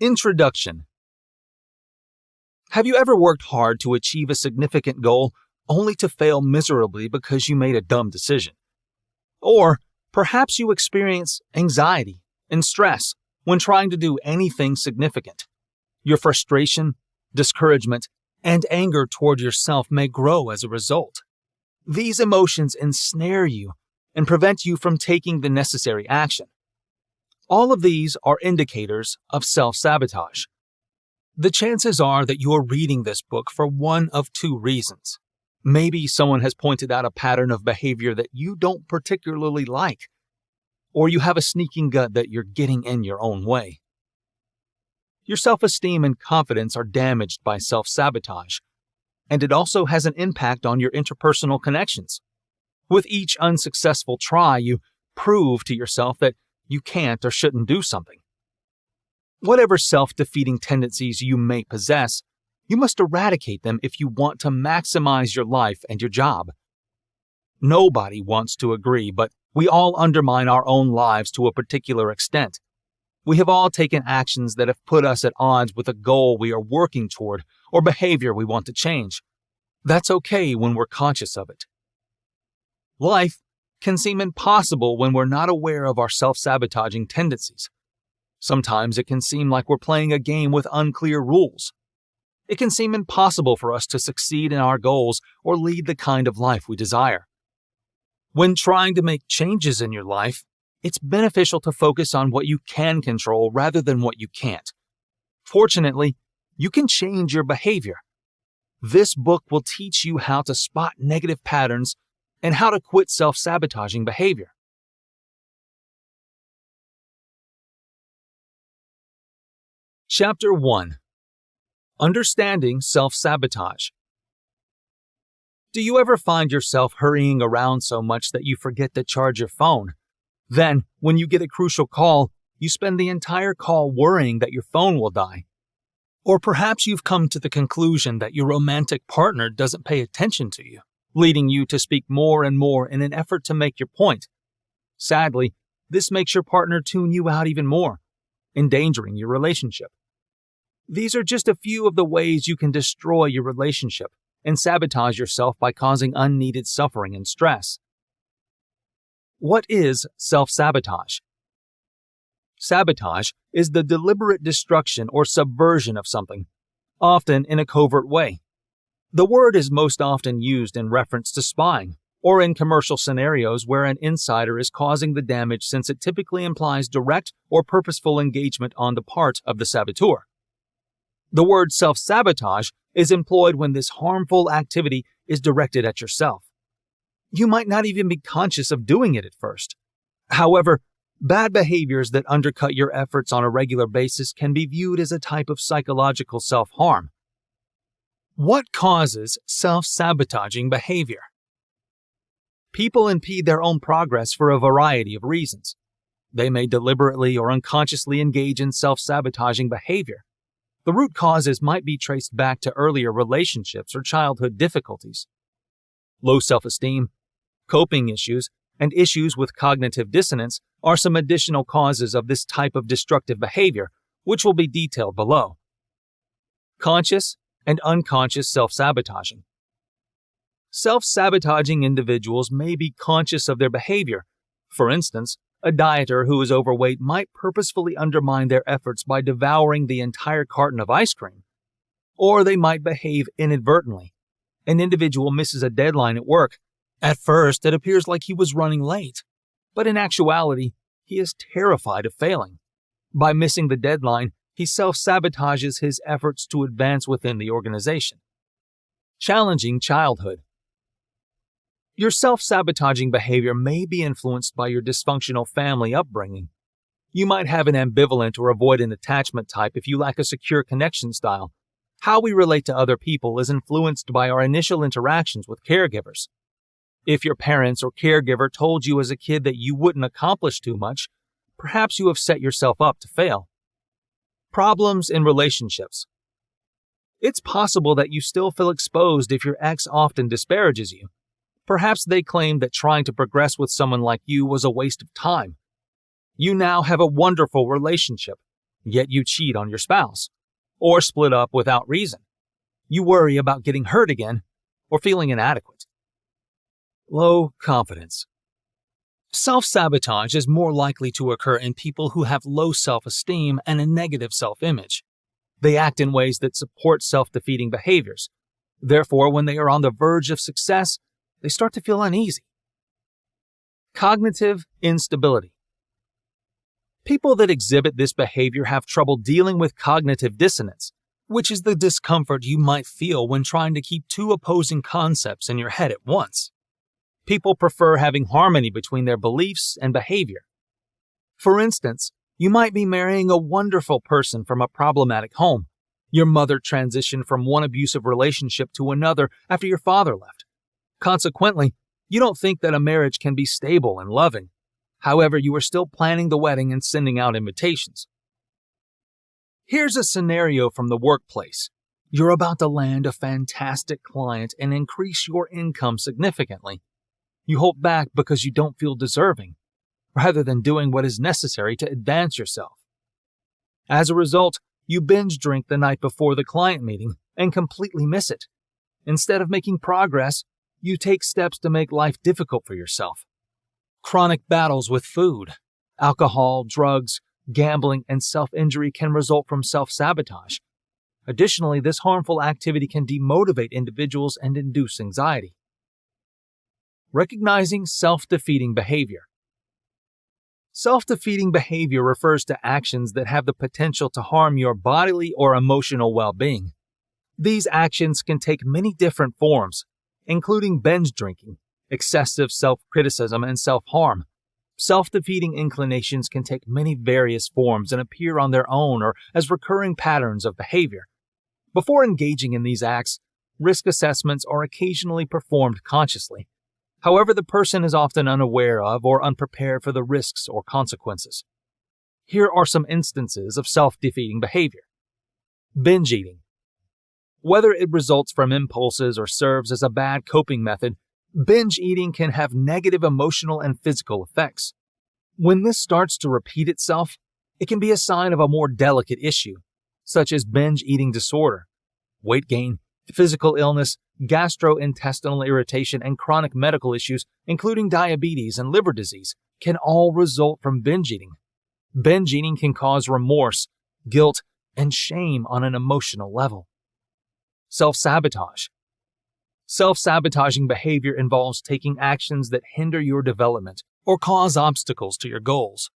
Introduction. Have you ever worked hard to achieve a significant goal only to fail miserably because you made a dumb decision? Or perhaps you experience anxiety and stress when trying to do anything significant. Your frustration, discouragement, and anger toward yourself may grow as a result. These emotions ensnare you and prevent you from taking the necessary action. All of these are indicators of self-sabotage. The chances are that you are reading this book for one of two reasons. Maybe someone has pointed out a pattern of behavior that you don't particularly like, or you have a sneaking gut that you're getting in your own way. Your self-esteem and confidence are damaged by self-sabotage, and it also has an impact on your interpersonal connections. With each unsuccessful try, you prove to yourself that you can't or shouldn't do something. Whatever self-defeating tendencies you may possess, you must eradicate them if you want to maximize your life and your job. Nobody wants to agree, but we all undermine our own lives to a particular extent. We have all taken actions that have put us at odds with a goal we are working toward or behavior we want to change. That's okay when we're conscious of it. Life can seem impossible when we're not aware of our self-sabotaging tendencies. Sometimes it can seem like we're playing a game with unclear rules. It can seem impossible for us to succeed in our goals or lead the kind of life we desire. When trying to make changes in your life, it's beneficial to focus on what you can control rather than what you can't. Fortunately, you can change your behavior. This book will teach you how to spot negative patterns and how to quit self-sabotaging behavior. Chapter 1. Understanding Self-Sabotage. Do you ever find yourself hurrying around so much that you forget to charge your phone? Then, when you get a crucial call, you spend the entire call worrying that your phone will die. Or perhaps you've come to the conclusion that your romantic partner doesn't pay attention to you, leading you to speak more and more in an effort to make your point. Sadly, this makes your partner tune you out even more, endangering your relationship. These are just a few of the ways you can destroy your relationship and sabotage yourself by causing unneeded suffering and stress. What is self-sabotage? Sabotage is the deliberate destruction or subversion of something, often in a covert way. The word is most often used in reference to spying, or in commercial scenarios where an insider is causing the damage, since it typically implies direct or purposeful engagement on the part of the saboteur. The word self-sabotage is employed when this harmful activity is directed at yourself. You might not even be conscious of doing it at first. However, bad behaviors that undercut your efforts on a regular basis can be viewed as a type of psychological self-harm. What causes self-sabotaging behavior? People impede their own progress for a variety of reasons. They may deliberately or unconsciously engage in self-sabotaging behavior. The root causes might be traced back to earlier relationships or childhood difficulties. Low self-esteem, coping issues, and issues with cognitive dissonance are some additional causes of this type of destructive behavior, which will be detailed below. Conscious and unconscious self-sabotaging. Self-sabotaging individuals may be conscious of their behavior. For instance, a dieter who is overweight might purposefully undermine their efforts by devouring the entire carton of ice cream. Or they might behave inadvertently. An individual misses a deadline at work. At first, it appears like he was running late, but in actuality, he is terrified of failing. By missing the deadline, he self-sabotages his efforts to advance within the organization. Challenging childhood. Your self-sabotaging behavior may be influenced by your dysfunctional family upbringing. You might have an ambivalent or avoidant attachment type if you lack a secure connection style. How we relate to other people is influenced by our initial interactions with caregivers. If your parents or caregiver told you as a kid that you wouldn't accomplish too much, perhaps you have set yourself up to fail. Problems in relationships. It's possible that you still feel exposed if your ex often disparages you. Perhaps they claim that trying to progress with someone like you was a waste of time. You now have a wonderful relationship, yet you cheat on your spouse, or split up without reason. You worry about getting hurt again or feeling inadequate. Low confidence. Self-sabotage is more likely to occur in people who have low self-esteem and a negative self-image. They act in ways that support self-defeating behaviors. Therefore, when they are on the verge of success, they start to feel uneasy. Cognitive instability. People that exhibit this behavior have trouble dealing with cognitive dissonance, which is the discomfort you might feel when trying to keep two opposing concepts in your head at once. People prefer having harmony between their beliefs and behavior. For instance, you might be marrying a wonderful person from a problematic home. Your mother transitioned from one abusive relationship to another after your father left. Consequently, you don't think that a marriage can be stable and loving. However, you are still planning the wedding and sending out invitations. Here's a scenario from the workplace. You're about to land a fantastic client and increase your income significantly. You hold back because you don't feel deserving, rather than doing what is necessary to advance yourself. As a result, you binge drink the night before the client meeting and completely miss it. Instead of making progress, you take steps to make life difficult for yourself. Chronic battles with food, alcohol, drugs, gambling, and self-injury can result from self-sabotage. Additionally, this harmful activity can demotivate individuals and induce anxiety. Recognizing self-defeating behavior. Self-defeating behavior refers to actions that have the potential to harm your bodily or emotional well-being. These actions can take many different forms, including binge drinking, excessive self-criticism, and self-harm. Self-defeating inclinations can take many various forms and appear on their own or as recurring patterns of behavior. Before engaging in these acts, risk assessments are occasionally performed consciously. However, the person is often unaware of or unprepared for the risks or consequences. Here are some instances of self-defeating behavior. Binge eating. Whether it results from impulses or serves as a bad coping method, binge eating can have negative emotional and physical effects. When this starts to repeat itself, it can be a sign of a more delicate issue, such as binge eating disorder. Weight gain, physical illness, gastrointestinal irritation, and chronic medical issues, including diabetes and liver disease, can all result from binge eating. Binge eating can cause remorse, guilt, and shame on an emotional level. Self-sabotage. Self-sabotaging behavior involves taking actions that hinder your development or cause obstacles to your goals,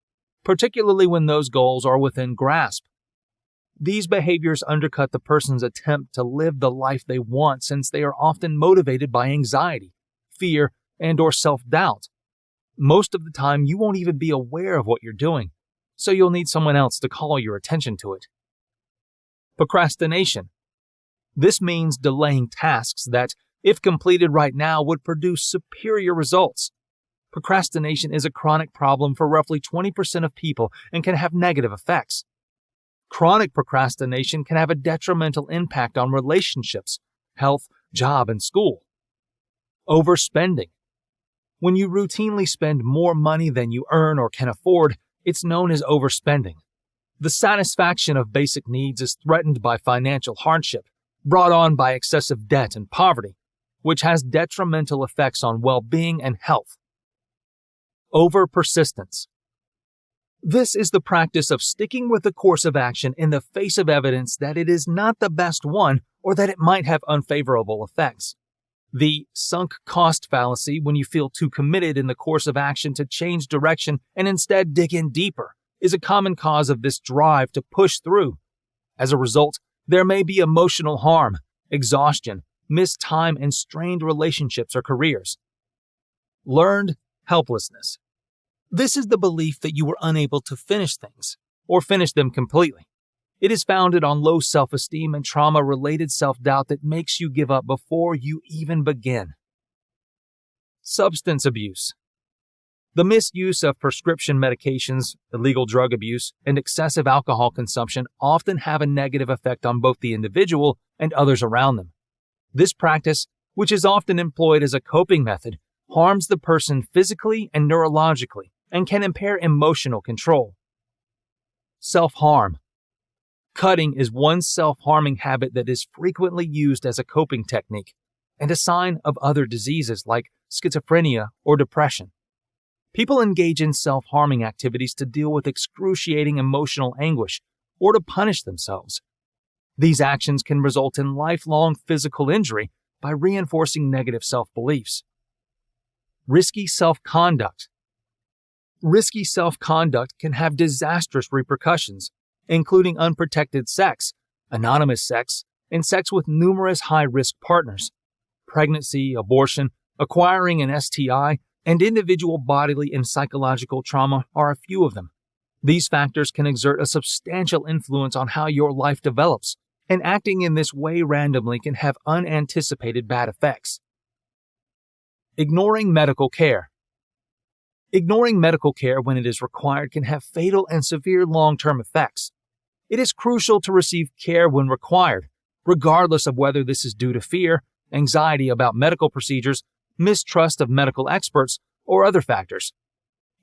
particularly when those goals are within grasp. These behaviors undercut the person's attempt to live the life they want, since they are often motivated by anxiety, fear, and/or self-doubt. Most of the time, you won't even be aware of what you're doing, so you'll need someone else to call your attention to it. Procrastination. This means delaying tasks that, if completed right now, would produce superior results. Procrastination is a chronic problem for roughly 20% of people and can have negative effects. Chronic procrastination can have a detrimental impact on relationships, health, job, and school. Overspending. When you routinely spend more money than you earn or can afford, it's known as overspending. The satisfaction of basic needs is threatened by financial hardship, brought on by excessive debt and poverty, which has detrimental effects on well-being and health. Over-persistence. This is the practice of sticking with a course of action in the face of evidence that it is not the best one or that it might have unfavorable effects. The sunk cost fallacy, when you feel too committed in the course of action to change direction and instead dig in deeper, is a common cause of this drive to push through. As a result, there may be emotional harm, exhaustion, missed time, and strained relationships or careers. Learned helplessness. This is the belief that you were unable to finish things, or finish them completely. It is founded on low self-esteem and trauma-related self-doubt that makes you give up before you even begin. Substance abuse. The misuse of prescription medications, illegal drug abuse, and excessive alcohol consumption often have a negative effect on both the individual and others around them. This practice, which is often employed as a coping method, harms the person physically and neurologically and can impair emotional control. Self-harm. Cutting is one self-harming habit that is frequently used as a coping technique and a sign of other diseases like schizophrenia or depression. People engage in self-harming activities to deal with excruciating emotional anguish or to punish themselves. These actions can result in lifelong physical injury by reinforcing negative self-beliefs. Risky self-conduct. Risky self-conduct can have disastrous repercussions, including unprotected sex, anonymous sex, and sex with numerous high-risk partners. Pregnancy, abortion, acquiring an STI, and individual bodily and psychological trauma are a few of them. These factors can exert a substantial influence on how your life develops, and acting in this way randomly can have unanticipated bad effects. Ignoring medical care. Ignoring medical care when it is required can have fatal and severe long-term effects. It is crucial to receive care when required, regardless of whether this is due to fear, anxiety about medical procedures, mistrust of medical experts, or other factors.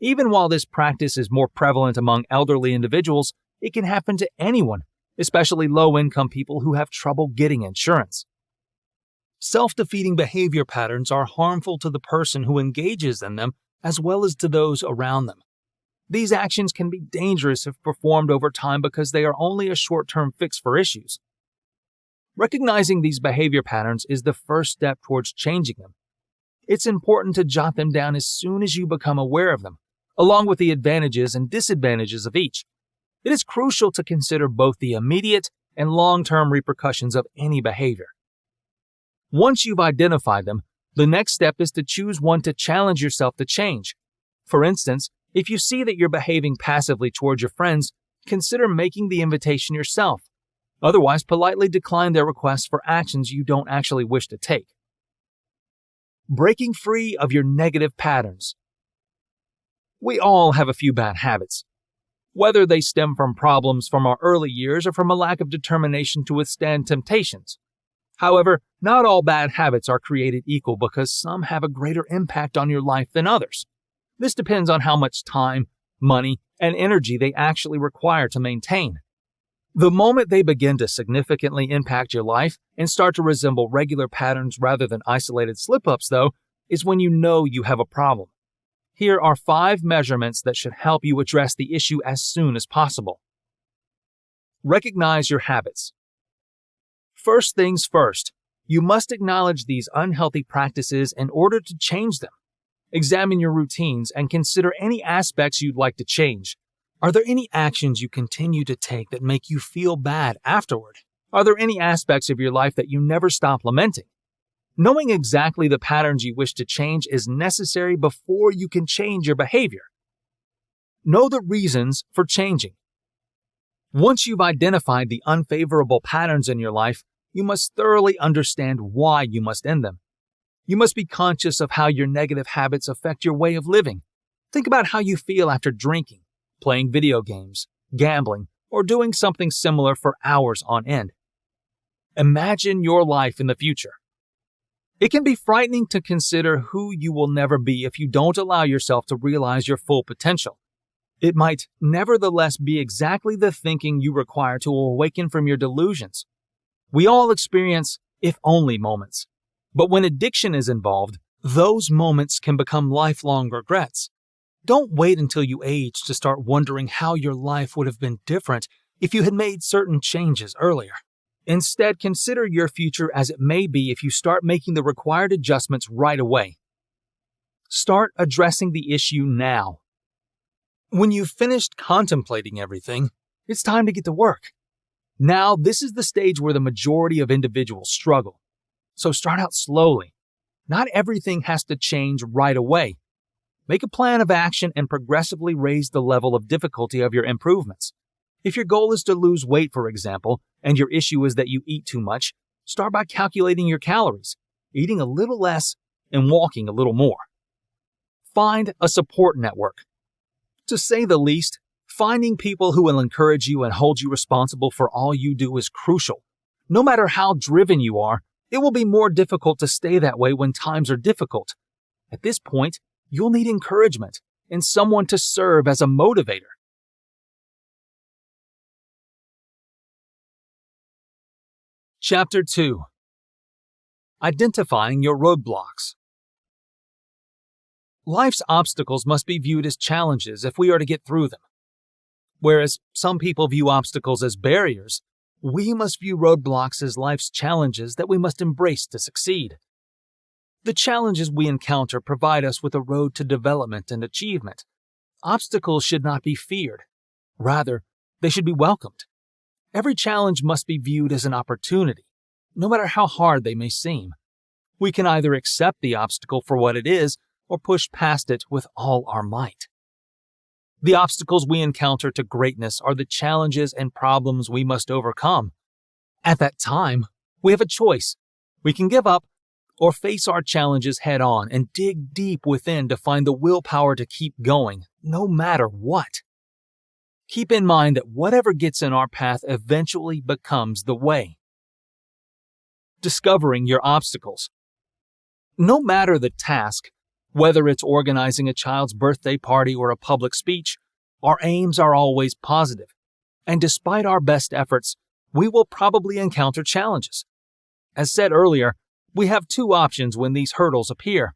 Even while this practice is more prevalent among elderly individuals, it can happen to anyone, especially low-income people who have trouble getting insurance. Self-defeating behavior patterns are harmful to the person who engages in them as well as to those around them. These actions can be dangerous if performed over time because they are only a short-term fix for issues. Recognizing these behavior patterns is the first step towards changing them. It's important to jot them down as soon as you become aware of them, along with the advantages and disadvantages of each. It is crucial to consider both the immediate and long-term repercussions of any behavior. Once you've identified them, the next step is to choose one to challenge yourself to change. For instance, if you see that you're behaving passively towards your friends, consider making the invitation yourself. Otherwise, politely decline their requests for actions you don't actually wish to take. Breaking free of your negative patterns. We all have a few bad habits. Whether they stem from problems from our early years or from a lack of determination to withstand temptations. However, not all bad habits are created equal because some have a greater impact on your life than others. This depends on how much time, money, and energy they actually require to maintain. The moment they begin to significantly impact your life and start to resemble regular patterns rather than isolated slip-ups, though, is when you know you have a problem. Here are 5 measurements that should help you address the issue as soon as possible. Recognize your habits. First things first, you must acknowledge these unhealthy practices in order to change them. Examine your routines and consider any aspects you'd like to change. Are there any actions you continue to take that make you feel bad afterward? Are there any aspects of your life that you never stop lamenting? Knowing exactly the patterns you wish to change is necessary before you can change your behavior. Know the reasons for changing. Once you've identified the unfavorable patterns in your life, you must thoroughly understand why you must end them. You must be conscious of how your negative habits affect your way of living. Think about how you feel after drinking, playing video games, gambling, or doing something similar for hours on end. Imagine your life in the future. It can be frightening to consider who you will never be if you don't allow yourself to realize your full potential. It might nevertheless be exactly the thinking you require to awaken from your delusions. We all experience if-only moments. But when addiction is involved, those moments can become lifelong regrets. Don't wait until you age to start wondering how your life would have been different if you had made certain changes earlier. Instead, consider your future as it may be if you start making the required adjustments right away. Start addressing the issue now. When you've finished contemplating everything, it's time to get to work. Now, this is the stage where the majority of individuals struggle. So start out slowly. Not everything has to change right away. Make a plan of action and progressively raise the level of difficulty of your improvements. If your goal is to lose weight, for example, and your issue is that you eat too much, start by calculating your calories, eating a little less, and walking a little more. Find a support network. To say the least, finding people who will encourage you and hold you responsible for all you do is crucial. No matter how driven you are, it will be more difficult to stay that way when times are difficult. At this point, you'll need encouragement and someone to serve as a motivator. Chapter 2. Identifying your roadblocks. Life's obstacles must be viewed as challenges if we are to get through them. Whereas some people view obstacles as barriers, we must view roadblocks as life's challenges that we must embrace to succeed. The challenges we encounter provide us with a road to development and achievement. Obstacles should not be feared. Rather, they should be welcomed. Every challenge must be viewed as an opportunity, no matter how hard they may seem. We can either accept the obstacle for what it is or push past it with all our might. The obstacles we encounter to greatness are the challenges and problems we must overcome. At that time, we have a choice. We can give up or face our challenges head on and dig deep within to find the willpower to keep going, no matter what. Keep in mind that whatever gets in our path eventually becomes the way. Discovering your obstacles. No matter the task, whether it's organizing a child's birthday party or a public speech, our aims are always positive. And despite our best efforts, we will probably encounter challenges. As said earlier, we have two options when these hurdles appear: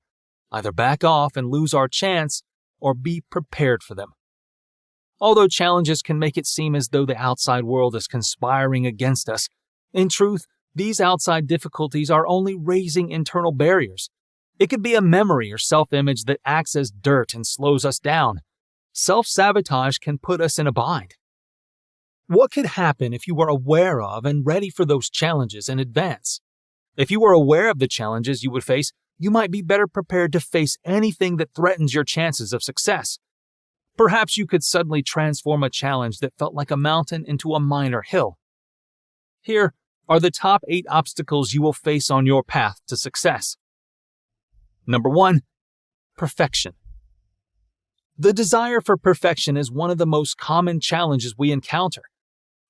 either back off and lose our chance, or be prepared for them. Although challenges can make it seem as though the outside world is conspiring against us, in truth, these outside difficulties are only raising internal barriers. It could be a memory or self-image that acts as dirt and slows us down. Self-sabotage can put us in a bind. What could happen if you were aware of and ready for those challenges in advance? If you were aware of the challenges you would face, you might be better prepared to face anything that threatens your chances of success. Perhaps you could suddenly transform a challenge that felt like a mountain into a minor hill. Here are the top 8 obstacles you will face on your path to success. Number 1. Perfection. The desire for perfection is one of the most common challenges we encounter.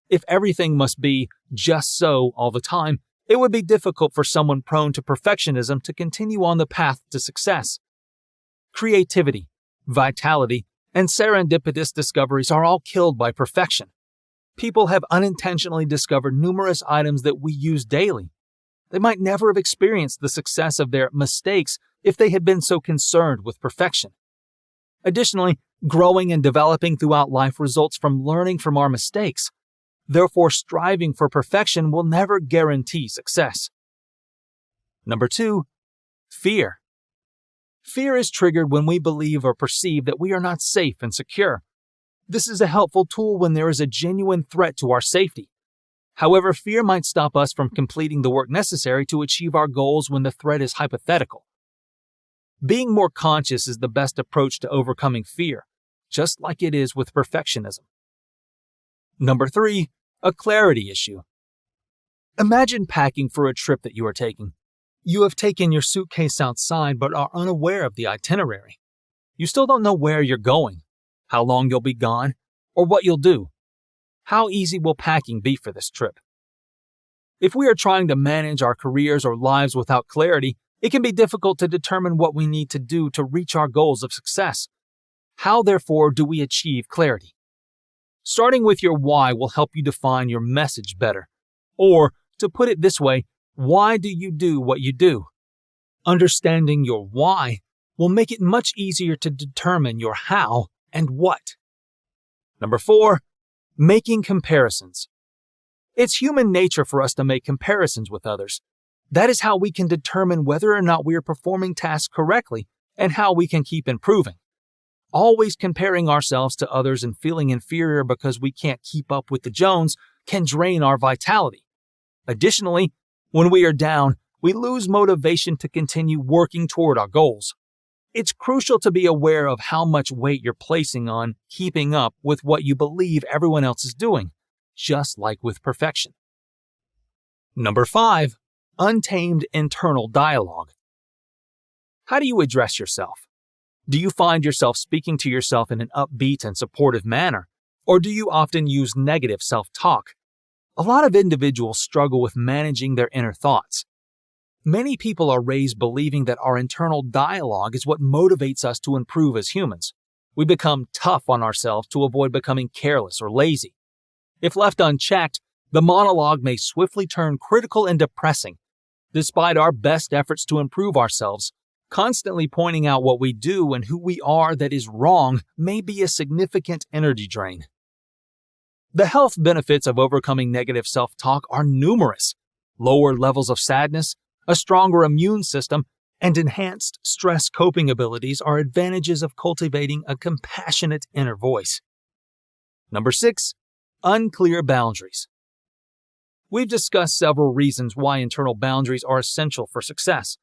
If everything must be just so all the time, it would be difficult for someone prone to perfectionism to continue on the path to success. Creativity, vitality, and serendipitous discoveries are all killed by perfection. People have unintentionally discovered numerous items that we use daily. They might never have experienced the success of their mistakes if they had been so concerned with perfection. Additionally, growing and developing throughout life results from learning from our mistakes. Therefore, striving for perfection will never guarantee success. Number 2. Fear. Fear is triggered when we believe or perceive that we are not safe and secure. This is a helpful tool when there is a genuine threat to our safety. However, fear might stop us from completing the work necessary to achieve our goals when the threat is hypothetical. Being more conscious is the best approach to overcoming fear, just like it is with perfectionism. Number 3. A clarity issue. Imagine packing for a trip that you are taking. You have taken your suitcase outside but are unaware of the itinerary. You still don't know where you're going, how long you'll be gone, or what you'll do. How easy will packing be for this trip? If we are trying to manage our careers or lives without clarity, it can be difficult to determine what we need to do to reach our goals of success. How, therefore, do we achieve clarity? Starting with your why will help you define your message better. Or, to put it this way, why do you do what you do? Understanding your why will make it much easier to determine your how and what. Number 4. Making comparisons. It's human nature for us to make comparisons with others. That is how we can determine whether or not we are performing tasks correctly and how we can keep improving. Always comparing ourselves to others and feeling inferior because we can't keep up with the Jones can drain our vitality. Additionally, when we are down, we lose motivation to continue working toward our goals. It's crucial to be aware of how much weight you're placing on keeping up with what you believe everyone else is doing, just like with perfection. Number 5. Untamed internal dialogue. How do you address yourself? Do you find yourself speaking to yourself in an upbeat and supportive manner, or do you often use negative self-talk? A lot of individuals struggle with managing their inner thoughts. Many people are raised believing that our internal dialogue is what motivates us to improve as humans. We become tough on ourselves to avoid becoming careless or lazy. If left unchecked, The monologue may swiftly turn critical and depressing. Despite our best efforts to improve ourselves, constantly pointing out what we do and who we are that is wrong may be a significant energy drain. The health benefits of overcoming negative self-talk are numerous. Lower levels of sadness, a stronger immune system, and enhanced stress coping abilities are advantages of cultivating a compassionate inner voice. Number 6. Unclear boundaries. We've discussed several reasons why internal boundaries are essential for success.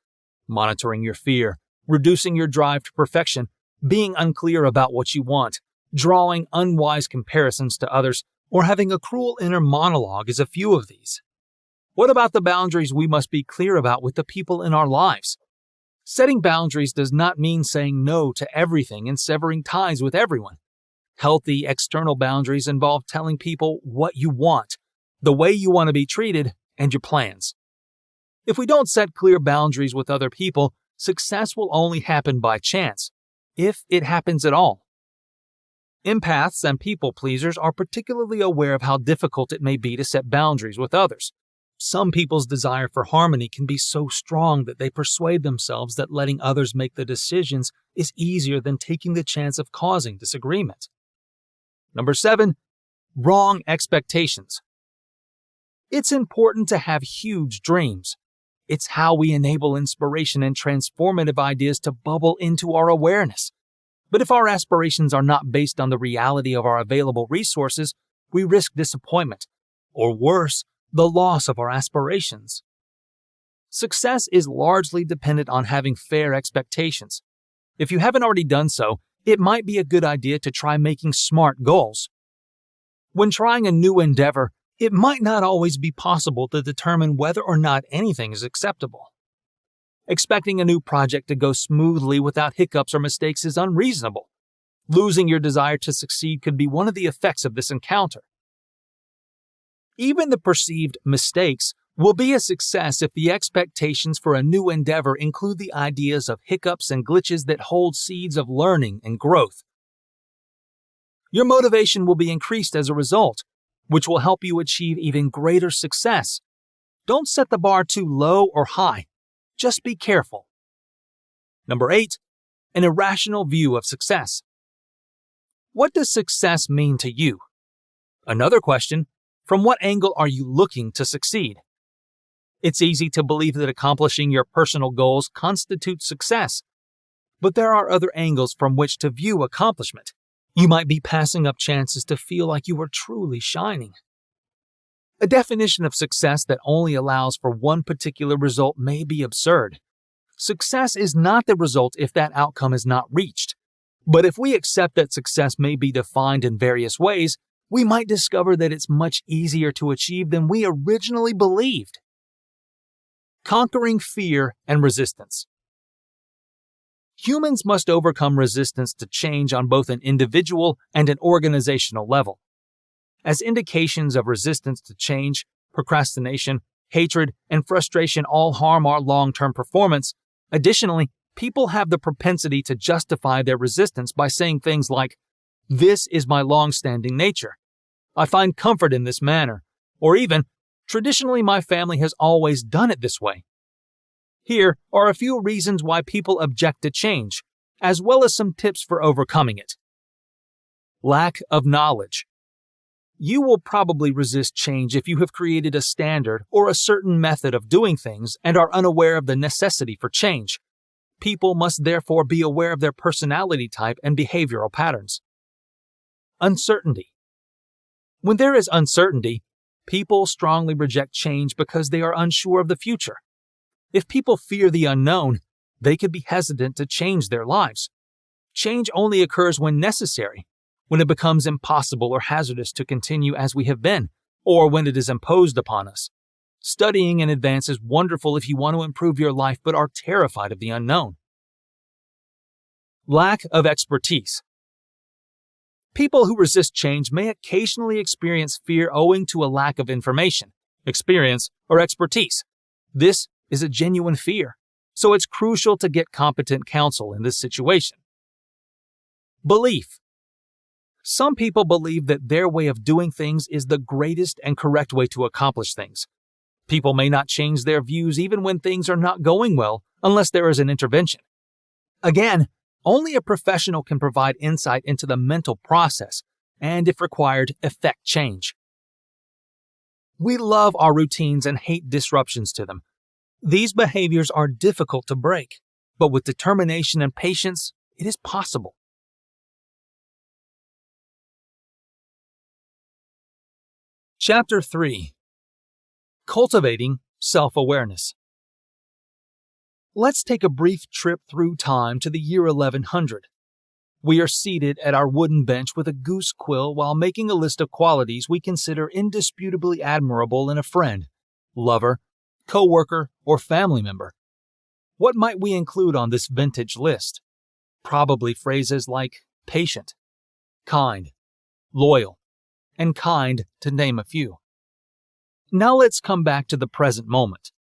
Monitoring your fear, reducing your drive to perfection, being unclear about what you want, drawing unwise comparisons to others, or having a cruel inner monologue is a few of these. What about the boundaries we must be clear about with the people in our lives? Setting boundaries does not mean saying no to everything and severing ties with everyone. Healthy external boundaries involve telling people what you want, the way you want to be treated, and your plans. If we don't set clear boundaries with other people, success will only happen by chance, if it happens at all. Empaths and people pleasers are particularly aware of how difficult it may be to set boundaries with others. Some people's desire for harmony can be so strong that they persuade themselves that letting others make the decisions is easier than taking the chance of causing disagreement. Number 7. Wrong expectations. It's important to have huge dreams. It's how we enable inspiration and transformative ideas to bubble into our awareness. But if our aspirations are not based on the reality of our available resources, we risk disappointment, or worse, the loss of our aspirations. Success is largely dependent on having fair expectations. If you haven't already done so, it might be a good idea to try making smart goals. When trying a new endeavor, it might not always be possible to determine whether or not anything is acceptable. Expecting a new project to go smoothly without hiccups or mistakes is unreasonable. Losing your desire to succeed could be one of the effects of this encounter. Even the perceived mistakes will be a success if the expectations for a new endeavor include the ideas of hiccups and glitches that hold seeds of learning and growth. Your motivation will be increased as a result, which will help you achieve even greater success. Don't set the bar too low or high. Just be careful. Number 8. An irrational view of success. What does success mean to you? Another question, from what angle are you looking to succeed? It's easy to believe that accomplishing your personal goals constitutes success, but there are other angles from which to view accomplishment. You might be passing up chances to feel like you are truly shining. A definition of success that only allows for one particular result may be absurd. Success is not the result if that outcome is not reached. But if we accept that success may be defined in various ways, we might discover that it's much easier to achieve than we originally believed. Conquering fear and resistance. Humans must overcome resistance to change on both an individual and an organizational level. As indications of resistance to change, procrastination, hatred, and frustration all harm our long-term performance. Additionally, people have the propensity to justify their resistance by saying things like, "This is my long-standing nature. I find comfort in this manner," or even, "Traditionally, my family has always done it this way." Here are a few reasons why people object to change, as well as some tips for overcoming it. Lack of knowledge. You will probably resist change if you have created a standard or a certain method of doing things and are unaware of the necessity for change. People must therefore be aware of their personality type and behavioral patterns. Uncertainty. When there is uncertainty, people strongly reject change because they are unsure of the future. If people fear the unknown, they could be hesitant to change their lives. Change only occurs when necessary, when it becomes impossible or hazardous to continue as we have been, or when it is imposed upon us. Studying in advance is wonderful if you want to improve your life but are terrified of the unknown. Lack of expertise. People who resist change may occasionally experience fear owing to a lack of information, experience, or expertise. This is a genuine fear, so it's crucial to get competent counsel in this situation. Belief. Some people believe that their way of doing things is the greatest and correct way to accomplish things. People may not change their views even when things are not going well unless there is an intervention. Again, only a professional can provide insight into the mental process and, if required, effect change. We love our routines and hate disruptions to them. These behaviors are difficult to break, but with determination and patience, it is possible. Chapter 3. Cultivating Self-Awareness. Let's take a brief trip through time to the year 1100. We are seated at our wooden bench with a goose quill while making a list of qualities we consider indisputably admirable in a friend, lover, co-worker, or family member. What might we include on this vintage list? Probably phrases like patient, kind, loyal, and kind, to name a few. Now let's come back to the present moment.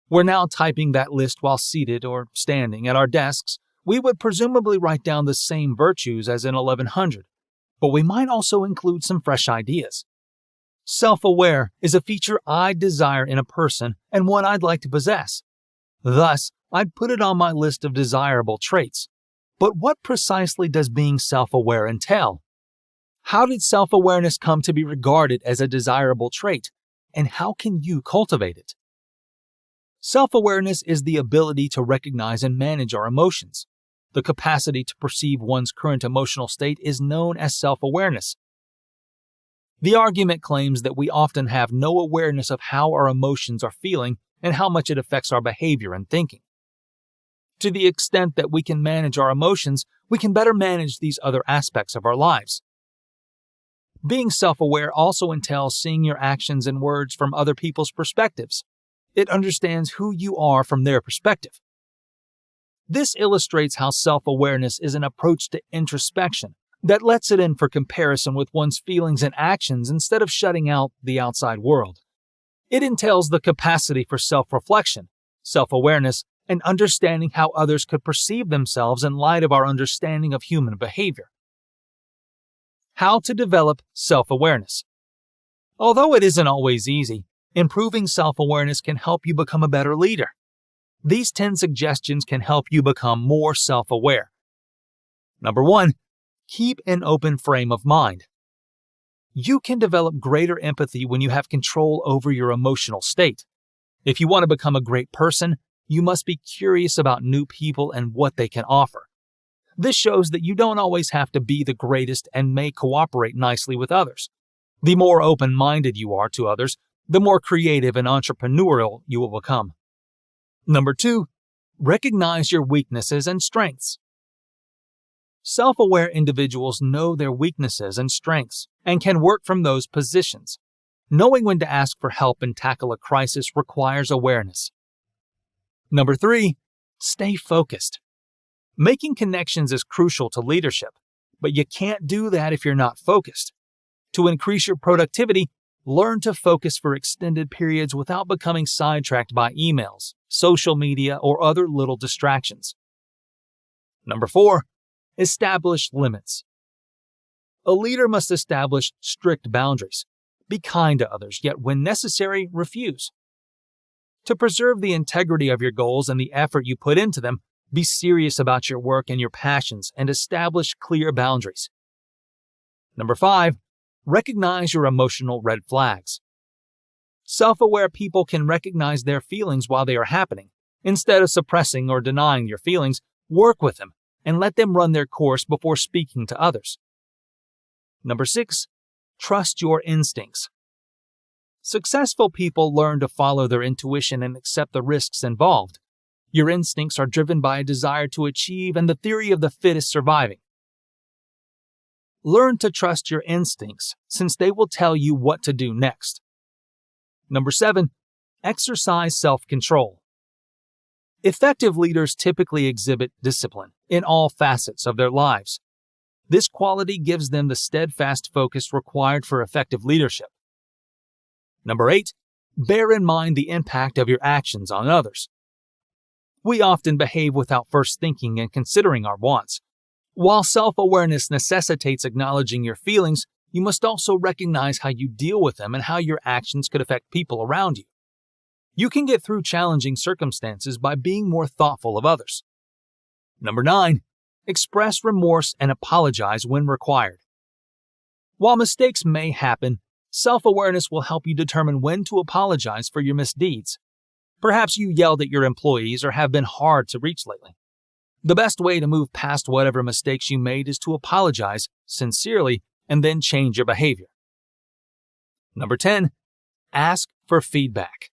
We're now typing that list while seated or standing at our desks. We would presumably write down the same virtues as in 1100, but we might also include some fresh ideas. Self-aware is a feature I desire in a person and one I'd like to possess. Thus, I'd put it on my list of desirable traits. But what precisely does being self-aware entail? How did self-awareness come to be regarded as a desirable trait, and how can you cultivate it? Self-awareness is the ability to recognize and manage our emotions. The capacity to perceive one's current emotional state is known as self-awareness. The argument claims that we often have no awareness of how our emotions are feeling and how much it affects our behavior and thinking. To the extent that we can manage our emotions, we can better manage these other aspects of our lives. Being self-aware also entails seeing your actions and words from other people's perspectives. It understands who you are from their perspective. This illustrates how self-awareness is an approach to introspection that lets it in for comparison with one's feelings and actions instead of shutting out the outside world. It entails the capacity for self-reflection, self-awareness, and understanding how others could perceive themselves in light of our understanding of human behavior. How to develop self-awareness. Although it isn't always easy, improving self-awareness can help you become a better leader. These 10 suggestions can help you become more self-aware. Number 1. Keep an open frame of mind. You can develop greater empathy when you have control over your emotional state. If you want to become a great person, you must be curious about new people and what they can offer. This shows that you don't always have to be the greatest and may cooperate nicely with others. The more open-minded you are to others, the more creative and entrepreneurial you will become. Number 2, recognize your weaknesses and strengths. Self-aware individuals know their weaknesses and strengths and can work from those positions. Knowing when to ask for help and tackle a crisis requires awareness. Number 3, stay focused. Making connections is crucial to leadership, but you can't do that if you're not focused. To increase your productivity, learn to focus for extended periods without becoming sidetracked by emails, social media, or other little distractions. Number 4, establish limits. A leader must establish strict boundaries. Be kind to others, yet when necessary, refuse. To preserve the integrity of your goals and the effort you put into them, be serious about your work and your passions and establish clear boundaries. Number 5, recognize your emotional red flags. Self-aware people can recognize their feelings while they are happening. Instead of suppressing or denying your feelings, work with them and let them run their course before speaking to others. Number 6, trust your instincts. Successful people learn to follow their intuition and accept the risks involved. Your instincts are driven by a desire to achieve and the theory of the fittest surviving. Learn to trust your instincts, since they will tell you what to do next. Number 7, exercise self-control. Effective leaders typically exhibit discipline in all facets of their lives. This quality gives them the steadfast focus required for effective leadership. Number 8, bear in mind the impact of your actions on others. We often behave without first thinking and considering our wants. While self-awareness necessitates acknowledging your feelings, you must also recognize how you deal with them and how your actions could affect people around you. You can get through challenging circumstances by being more thoughtful of others. Number 9. Express remorse and apologize when required. While mistakes may happen, self-awareness will help you determine when to apologize for your misdeeds. Perhaps you yelled at your employees or have been hard to reach lately. The best way to move past whatever mistakes you made is to apologize sincerely and then change your behavior. Number 10. Ask for feedback.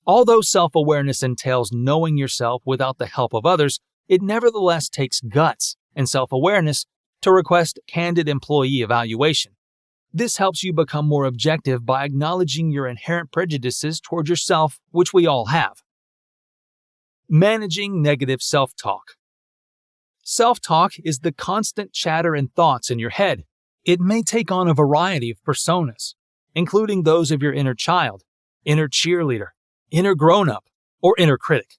Although self-awareness entails knowing yourself without the help of others, it nevertheless takes guts and self-awareness to request candid employee evaluation. This helps you become more objective by acknowledging your inherent prejudices toward yourself, which we all have. Managing negative self-talk. Self-talk is the constant chatter and thoughts in your head. It may take on a variety of personas, including those of your inner child, inner cheerleader, inner grown-up, or inner critic.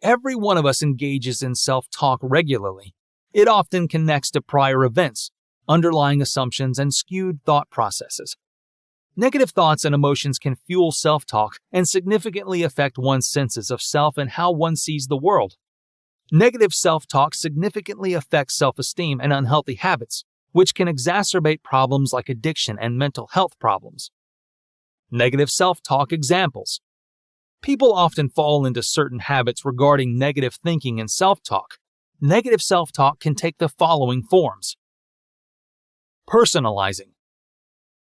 Every one of us engages in self-talk regularly. It often connects to prior events, underlying assumptions, and skewed thought processes. Negative thoughts and emotions can fuel self-talk and significantly affect one's senses of self and how one sees the world. Negative self-talk significantly affects self-esteem and unhealthy habits, which can exacerbate problems like addiction and mental health problems. Negative self-talk examples. People often fall into certain habits regarding negative thinking and self-talk. Negative self-talk can take the following forms. Personalizing.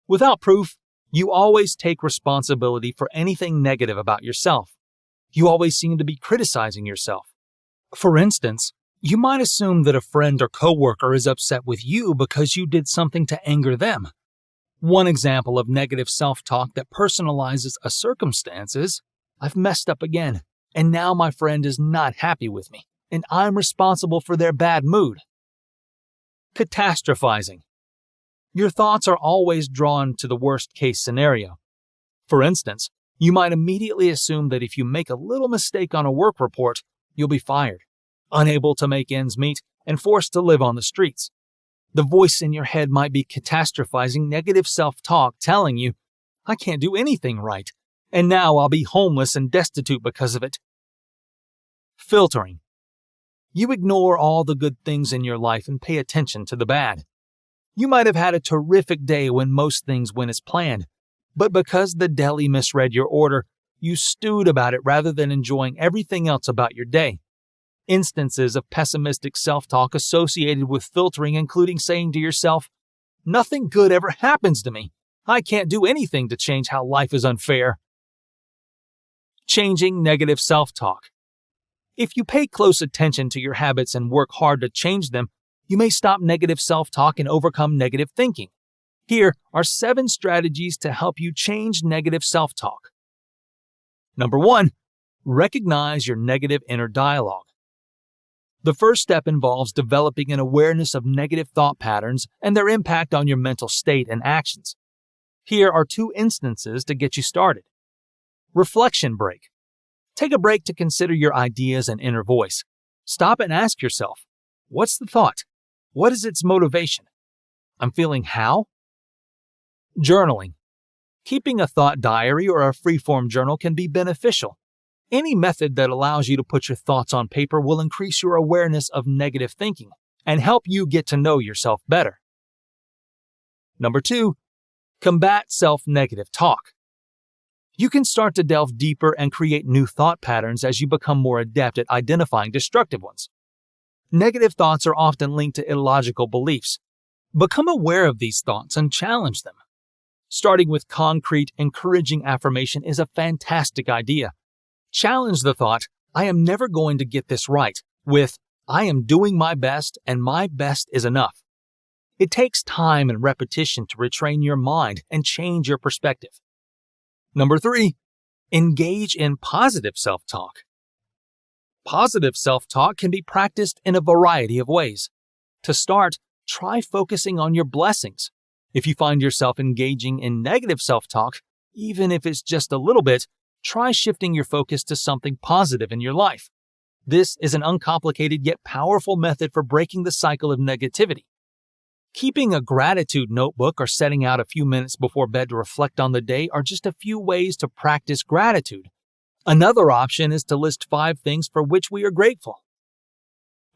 Without proof, you always take responsibility for anything negative about yourself. You always seem to be criticizing yourself. For instance, you might assume that a friend or coworker is upset with you because you did something to anger them. One example of negative self-talk that personalizes a circumstance is, I've messed up again, and now my friend is not happy with me, and I'm responsible for their bad mood. Catastrophizing. Your thoughts are always drawn to the worst-case scenario. For instance, you might immediately assume that if you make a little mistake on a work report, you'll be fired, unable to make ends meet, and forced to live on the streets. The voice in your head might be catastrophizing negative self-talk telling you, I can't do anything right, and now I'll be homeless and destitute because of it. Filtering. You ignore all the good things in your life and pay attention to the bad. You might have had a terrific day when most things went as planned, but because the deli misread your order, you stewed about it rather than enjoying everything else about your day. Instances of pessimistic self-talk associated with filtering including saying to yourself, nothing good ever happens to me. I can't do anything to change how life is unfair. Changing negative self-talk. If you pay close attention to your habits and work hard to change them, you may stop negative self-talk and overcome negative thinking. Here are 7 strategies to help you change negative self-talk. Number 1. Recognize your negative inner dialogue. The first step involves developing an awareness of negative thought patterns and their impact on your mental state and actions. Here are 2 instances to get you started. Reflection break. Take a break to consider your ideas and inner voice. Stop and ask yourself, what's the thought? What is its motivation? I'm feeling how? Journaling. Keeping a thought diary or a free-form journal can be beneficial. Any method that allows you to put your thoughts on paper will increase your awareness of negative thinking and help you get to know yourself better. Number 2. Combat self-negative talk. You can start to delve deeper and create new thought patterns as you become more adept at identifying destructive ones. Negative thoughts are often linked to illogical beliefs. Become aware of these thoughts and challenge them. Starting with concrete, encouraging affirmation is a fantastic idea. Challenge the thought, I am never going to get this right, with, I am doing my best and my best is enough. It takes time and repetition to retrain your mind and change your perspective. Number 3, engage in positive self-talk. Positive self-talk can be practiced in a variety of ways. To start, try focusing on your blessings. If you find yourself engaging in negative self-talk, even if it's just a little bit, try shifting your focus to something positive in your life. This is an uncomplicated yet powerful method for breaking the cycle of negativity. Keeping a gratitude notebook or setting out a few minutes before bed to reflect on the day are just a few ways to practice gratitude. Another option is to list 5 things for which we are grateful.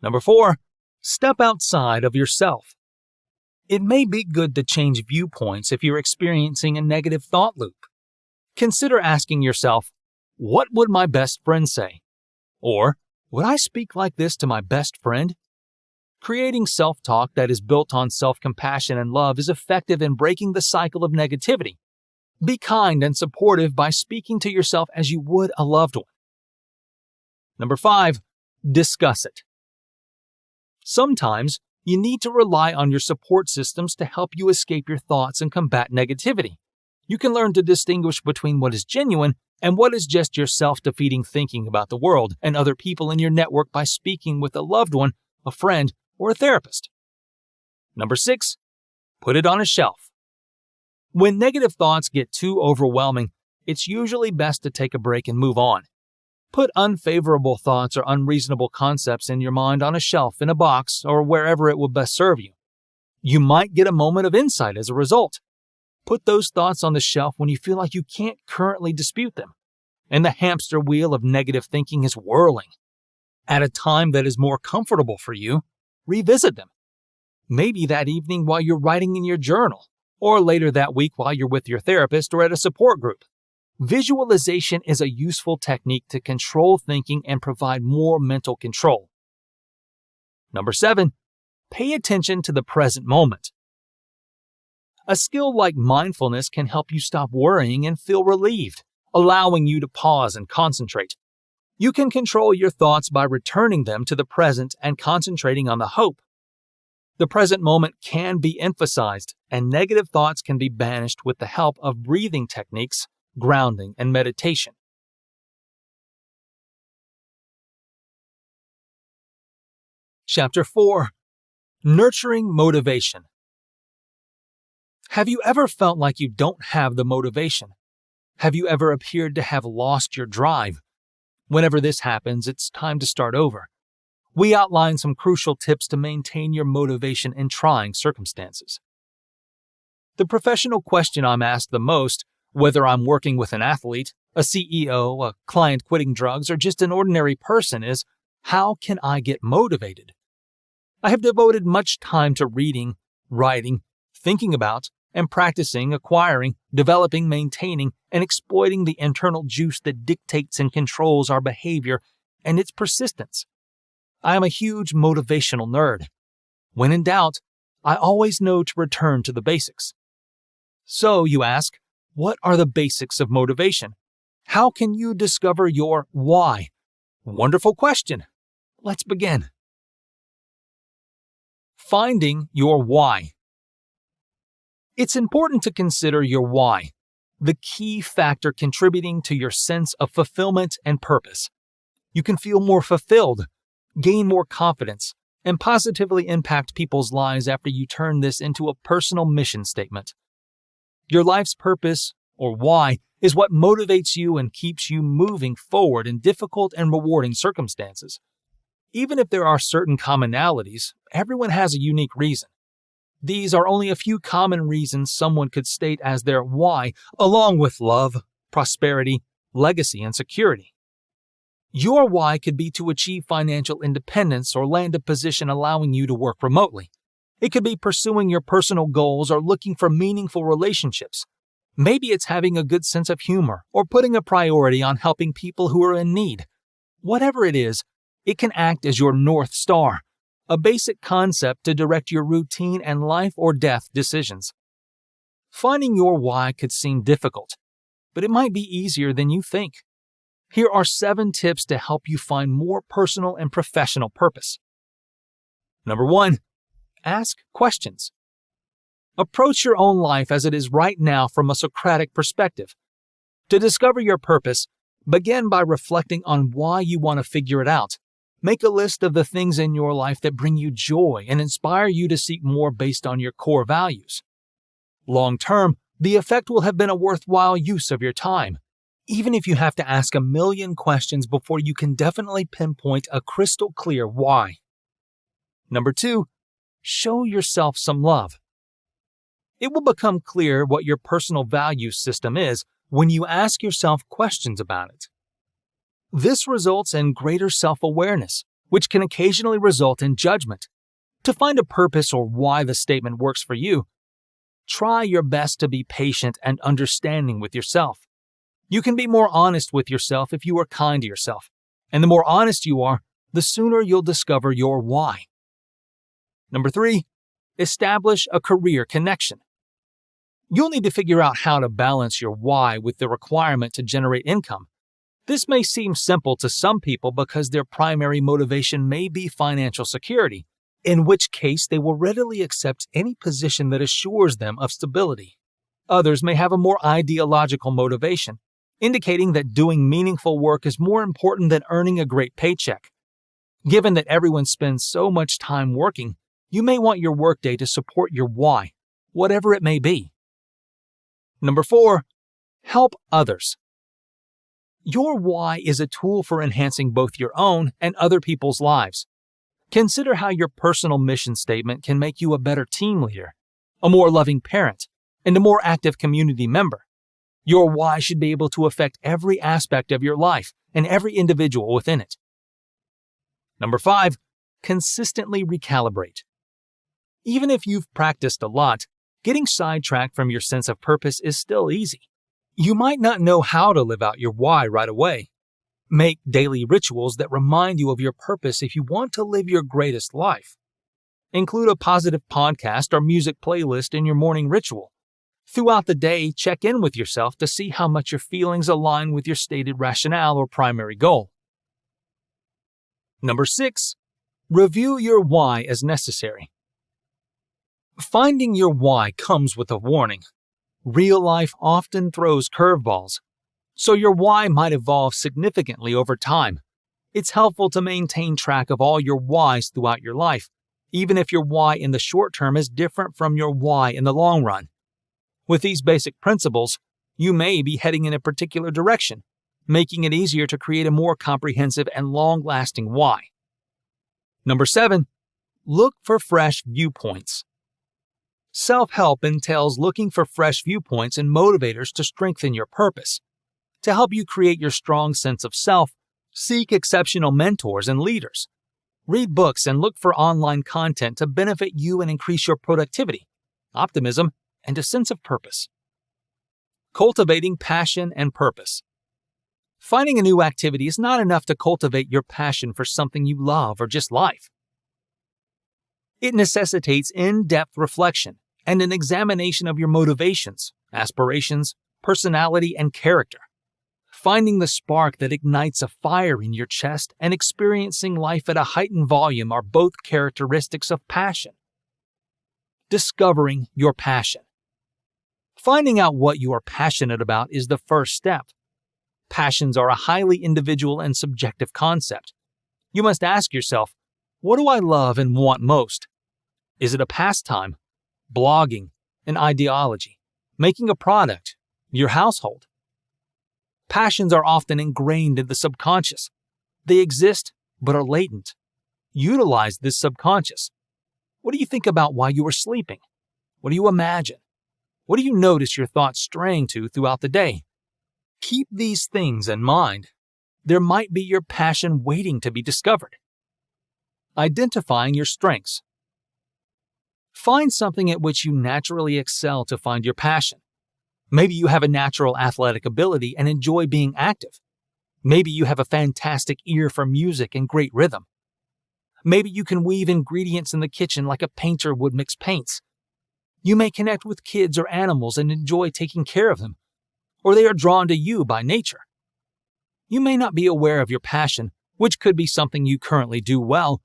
Number 4, step outside of yourself. It may be good to change viewpoints if you're experiencing a negative thought loop. Consider asking yourself, what would my best friend say? Or, would I speak like this to my best friend? Creating self-talk that is built on self-compassion and love is effective in breaking the cycle of negativity. Be kind and supportive by speaking to yourself as you would a loved one. Number 5, discuss it. Sometimes you need to rely on your support systems to help you escape your thoughts and combat negativity. You can learn to distinguish between what is genuine and what is just your self-defeating thinking about the world and other people in your network by speaking with a loved one, a friend, or a therapist. Number 6, put it on a shelf. When negative thoughts get too overwhelming, it's usually best to take a break and move on. Put unfavorable thoughts or unreasonable concepts in your mind on a shelf, in a box, or wherever it will best serve you. You might get a moment of insight as a result. Put those thoughts on the shelf when you feel like you can't currently dispute them, and the hamster wheel of negative thinking is whirling. At a time that is more comfortable for you, revisit them. Maybe that evening while you're writing in your journal, or later that week while you're with your therapist or at a support group. Visualization is a useful technique to control thinking and provide more mental control. Number 7, pay attention to the present moment. A skill like mindfulness can help you stop worrying and feel relieved, allowing you to pause and concentrate. You can control your thoughts by returning them to the present and concentrating on the hope. The present moment can be emphasized, and negative thoughts can be banished with the help of breathing techniques, grounding, and meditation. Chapter 4. Nurturing Motivation. Have you ever felt like you don't have the motivation? Have you ever appeared to have lost your drive? Whenever this happens, it's time to start over. We outline some crucial tips to maintain your motivation in trying circumstances. The professional question I'm asked the most, whether I'm working with an athlete, a CEO, a client quitting drugs, or just an ordinary person, is, how can I get motivated? I have devoted much time to reading, writing, thinking about, and practicing, acquiring, developing, maintaining, and exploiting the internal juice that dictates and controls our behavior and its persistence. I am a huge motivational nerd. When in doubt, I always know to return to the basics. So, you ask, what are the basics of motivation? How can you discover your why? Wonderful question. Let's begin. Finding your why. It's important to consider your why, the key factor contributing to your sense of fulfillment and purpose. You can feel more fulfilled, gain more confidence, and positively impact people's lives after you turn this into a personal mission statement. Your life's purpose, or why, is what motivates you and keeps you moving forward in difficult and rewarding circumstances. Even if there are certain commonalities, everyone has a unique reason. These are only a few common reasons someone could state as their why, along with love, prosperity, legacy, and security. Your why could be to achieve financial independence or land a position allowing you to work remotely. It could be pursuing your personal goals or looking for meaningful relationships. Maybe it's having a good sense of humor or putting a priority on helping people who are in need. Whatever it is, it can act as your North Star, a basic concept to direct your routine and life or death decisions. Finding your why could seem difficult, but it might be easier than you think. Here are 7 tips to help you find more personal and professional purpose. Number 1, ask questions. Approach your own life as it is right now from a Socratic perspective. To discover your purpose, begin by reflecting on why you want to figure it out. Make a list of the things in your life that bring you joy and inspire you to seek more based on your core values. Long term, the effect will have been a worthwhile use of your time. even if you have to ask a million questions before you can definitely pinpoint a crystal clear why. Number 2, show yourself some love. It will become clear what your personal value system is when you ask yourself questions about it. This results in greater self-awareness, which can occasionally result in judgment. To find a purpose or why the statement works for you, try your best to be patient and understanding with yourself. You can be more honest with yourself if you are kind to yourself, and the more honest you are, the sooner you'll discover your why. Number 3, establish a career connection. You'll need to figure out how to balance your why with the requirement to generate income. This may seem simple to some people because their primary motivation may be financial security, in which case they will readily accept any position that assures them of stability. Others may have a more ideological motivation, indicating that doing meaningful work is more important than earning a great paycheck. Given that everyone spends so much time working, you may want your workday to support your why, whatever it may be. Number 4, help others. Your why is a tool for enhancing both your own and other people's lives. Consider how your personal mission statement can make you a better team leader, a more loving parent, and a more active community member. Your why should be able to affect every aspect of your life and every individual within it. Number 5, consistently recalibrate. Even if you've practiced a lot, getting sidetracked from your sense of purpose is still easy. You might not know how to live out your why right away. Make daily rituals that remind you of your purpose if you want to live your greatest life. Include a positive podcast or music playlist in your morning ritual. Throughout the day, check in with yourself to see how much your feelings align with your stated rationale or primary goal. Number 6, review your why as necessary. Finding your why comes with a warning. Real life often throws curveballs, so your why might evolve significantly over time. It's helpful to maintain track of all your whys throughout your life, even if your why in the short term is different from your why in the long run. With these basic principles, you may be heading in a particular direction, making it easier to create a more comprehensive and long-lasting why. Number 7, look for fresh viewpoints. Self-help entails looking for fresh viewpoints and motivators to strengthen your purpose. To help you create your strong sense of self, seek exceptional mentors and leaders. Read books and look for online content to benefit you and increase your productivity, optimism, and a sense of purpose. Cultivating passion and purpose. Finding a new activity is not enough to cultivate your passion for something you love or just life. It necessitates in-depth reflection and an examination of your motivations, aspirations, personality, and character. Finding the spark that ignites a fire in your chest and experiencing life at a heightened volume are both characteristics of passion. Discovering your passion. Finding out what you are passionate about is the first step. Passions are a highly individual and subjective concept. You must ask yourself, what do I love and want most? Is it a pastime, blogging, an ideology, making a product, your household? Passions are often ingrained in the subconscious. They exist, but are latent. Utilize this subconscious. What do you think about while you are sleeping? What do you imagine? What do you notice your thoughts straying to throughout the day? Keep these things in mind. There might be your passion waiting to be discovered. Identifying your strengths. Find something at which you naturally excel to find your passion. Maybe you have a natural athletic ability and enjoy being active. Maybe you have a fantastic ear for music and great rhythm. Maybe you can weave ingredients in the kitchen like a painter would mix paints. You may connect with kids or animals and enjoy taking care of them, or they are drawn to you by nature. You may not be aware of your passion, which could be something you currently do well.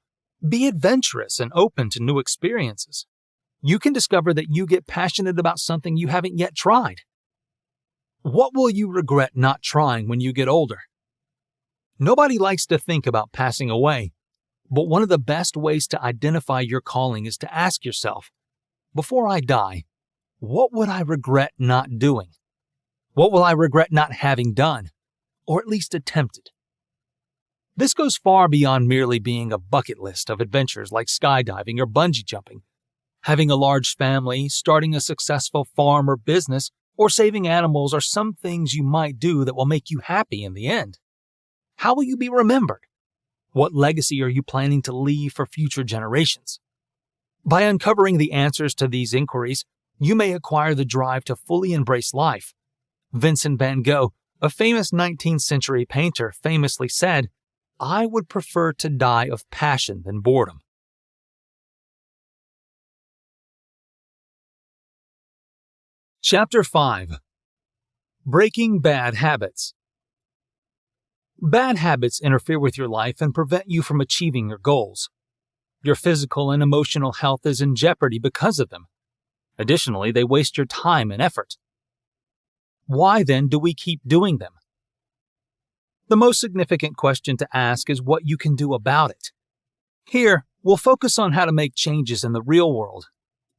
Be adventurous and open to new experiences. You can discover that you get passionate about something you haven't yet tried. What will you regret not trying when you get older? Nobody likes to think about passing away, but one of the best ways to identify your calling is to ask yourself, before I die, what would I regret not doing? What will I regret not having done? or at least attempted. This goes far beyond merely being a bucket list of adventures like skydiving or bungee jumping. Having a large family, starting a successful farm or business, or saving animals are some things you might do that will make you happy in the end. How will you be remembered? What legacy are you planning to leave for future generations? By uncovering the answers to these inquiries, you may acquire the drive to fully embrace life. Vincent van Gogh, a famous 19th century painter, famously said, "I would prefer to die of passion than boredom." Chapter 5. Breaking Bad Habits. Bad habits interfere with your life and prevent you from achieving your goals. Your physical and emotional health is in jeopardy because of them. Additionally, they waste your time and effort. Why then do we keep doing them? The most significant question to ask is what you can do about it. Here, we'll focus on how to make changes in the real world.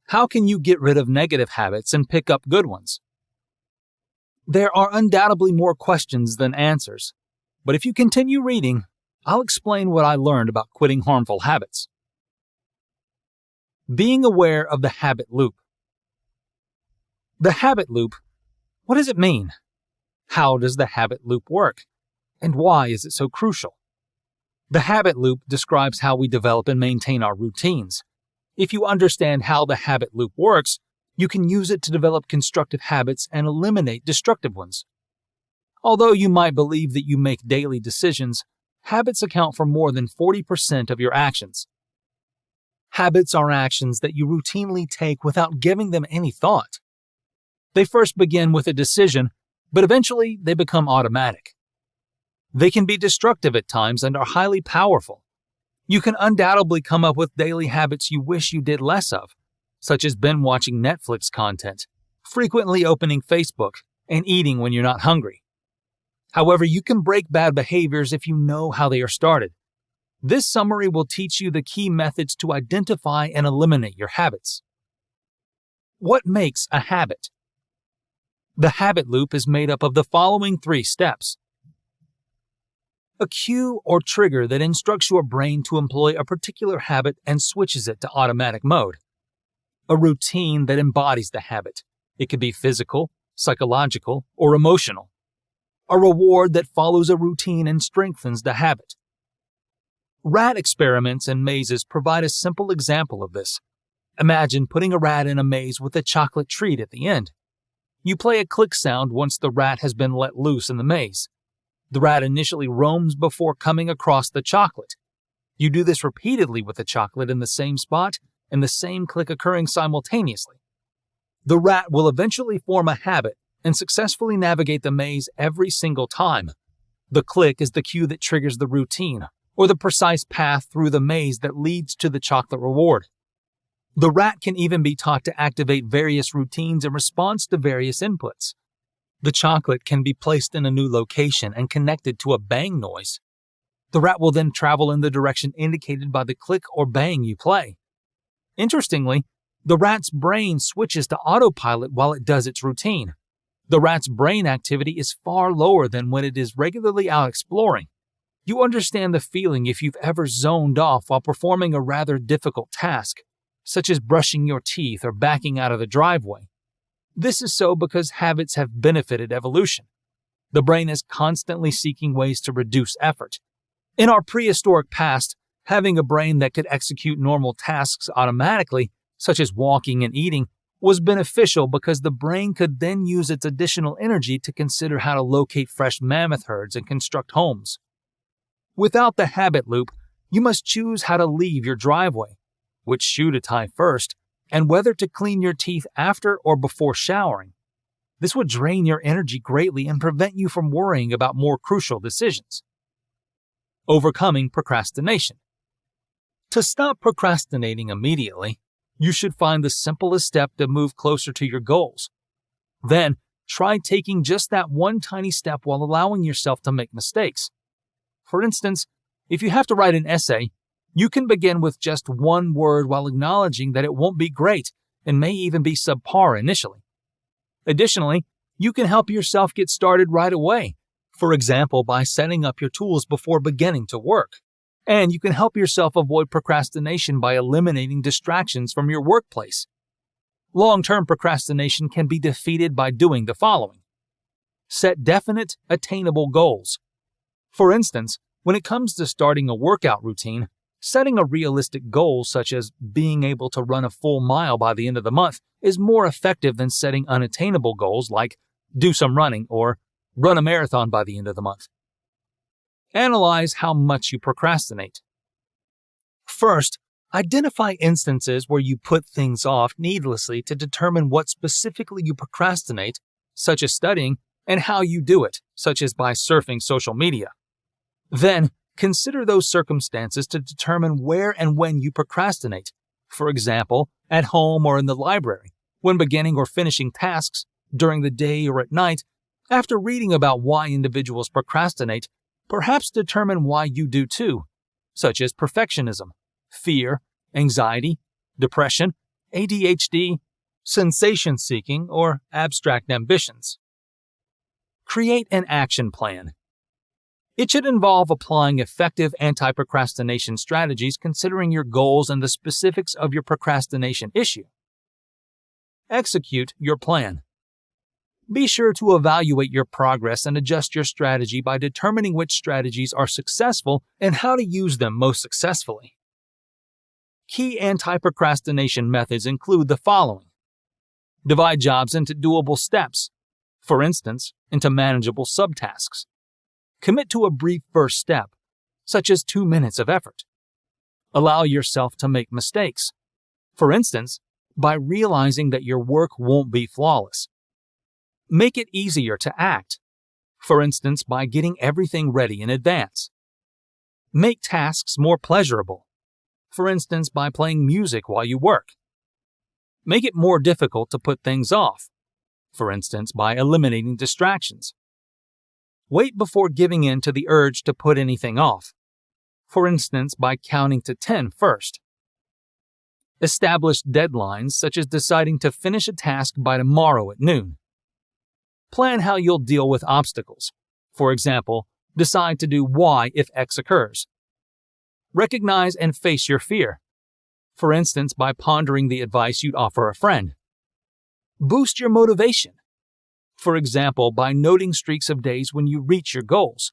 How can you get rid of negative habits and pick up good ones? There are undoubtedly more questions than answers, but if you continue reading, I'll explain what I learned about quitting harmful habits. Being aware of the habit loop. The habit loop, what does it mean? How does the habit loop work? And why is it so crucial? The habit loop describes how we develop and maintain our routines. If you understand how the habit loop works, you can use it to develop constructive habits and eliminate destructive ones. Although you might believe that you make daily decisions, habits account for more than 40% of your actions. Habits are actions that you routinely take without giving them any thought. They first begin with a decision, but eventually they become automatic. They can be destructive at times and are highly powerful. You can undoubtedly come up with daily habits you wish you did less of, such as binge-watching Netflix content, frequently opening Facebook, and eating when you're not hungry. However, you can break bad behaviors if you know how they are started. This summary will teach you the key methods to identify and eliminate your habits. What makes a habit? The habit loop is made up of the following 3 steps. A cue or trigger that instructs your brain to employ a particular habit and switches it to automatic mode. A routine that embodies the habit. It could be physical, psychological, or emotional. A reward that follows a routine and strengthens the habit. Rat experiments and mazes provide a simple example of this. Imagine putting a rat in a maze with a chocolate treat at the end. You play a click sound once the rat has been let loose in the maze. The rat initially roams before coming across the chocolate. You do this repeatedly with the chocolate in the same spot and the same click occurring simultaneously. The rat will eventually form a habit and successfully navigate the maze every single time. The click is the cue that triggers the routine, or the precise path through the maze that leads to the chocolate reward. The rat can even be taught to activate various routines in response to various inputs. The chocolate can be placed in a new location and connected to a bang noise. The rat will then travel in the direction indicated by the click or bang you play. Interestingly, the rat's brain switches to autopilot while it does its routine. The rat's brain activity is far lower than when it is regularly out exploring. You understand the feeling if you've ever zoned off while performing a rather difficult task, such as brushing your teeth or backing out of the driveway. This is so because habits have benefited evolution. The brain is constantly seeking ways to reduce effort. In our prehistoric past, having a brain that could execute normal tasks automatically, such as walking and eating, was beneficial because the brain could then use its additional energy to consider how to locate fresh mammoth herds and construct homes. Without the habit loop, you must choose how to leave your driveway, which shoe to tie first, and whether to clean your teeth after or before showering. This would drain your energy greatly and prevent you from worrying about more crucial decisions. Overcoming procrastination. To stop procrastinating immediately, you should find the simplest step to move closer to your goals. Then, try taking just that one tiny step while allowing yourself to make mistakes. For instance, if you have to write an essay, you can begin with just one word while acknowledging that it won't be great and may even be subpar initially. Additionally, you can help yourself get started right away. for example, by setting up your tools before beginning to work. And you can help yourself avoid procrastination by eliminating distractions from your workplace. Long-term procrastination can be defeated by doing the following. Set definite, attainable goals. For instance, when it comes to starting a workout routine, setting a realistic goal such as being able to run a full mile by the end of the month is more effective than setting unattainable goals like do some running or run a marathon by the end of the month. Analyze how much you procrastinate. First, identify instances where you put things off needlessly to determine what specifically you procrastinate, such as studying, and how you do it, such as by surfing social media. Then, consider those circumstances to determine where and when you procrastinate. For example, at home or in the library, when beginning or finishing tasks, during the day or at night. After reading about why individuals procrastinate, perhaps determine why you do too, such as perfectionism, fear, anxiety, depression, ADHD, sensation-seeking, or abstract ambitions. Create an action plan. It should involve applying effective anti-procrastination strategies considering your goals and the specifics of your procrastination issue. Execute your plan. Be sure to evaluate your progress and adjust your strategy by determining which strategies are successful and how to use them most successfully. Key anti-procrastination methods include the following. Divide jobs into doable steps, for instance, into manageable subtasks. Commit to a brief first step, such as 2 minutes of effort. Allow yourself to make mistakes, for instance, by realizing that your work won't be flawless. Make it easier to act, for instance, by getting everything ready in advance. Make tasks more pleasurable, for instance, by playing music while you work. Make it more difficult to put things off, for instance, by eliminating distractions. Wait before giving in to the urge to put anything off, for instance, by counting to 10 first. Establish deadlines such as deciding to finish a task by tomorrow at noon. Plan how you'll deal with obstacles. For example, decide to do Y if X occurs. Recognize and face your fear. For instance, by pondering the advice you'd offer a friend. Boost your motivation. For example, by noting streaks of days when you reach your goals.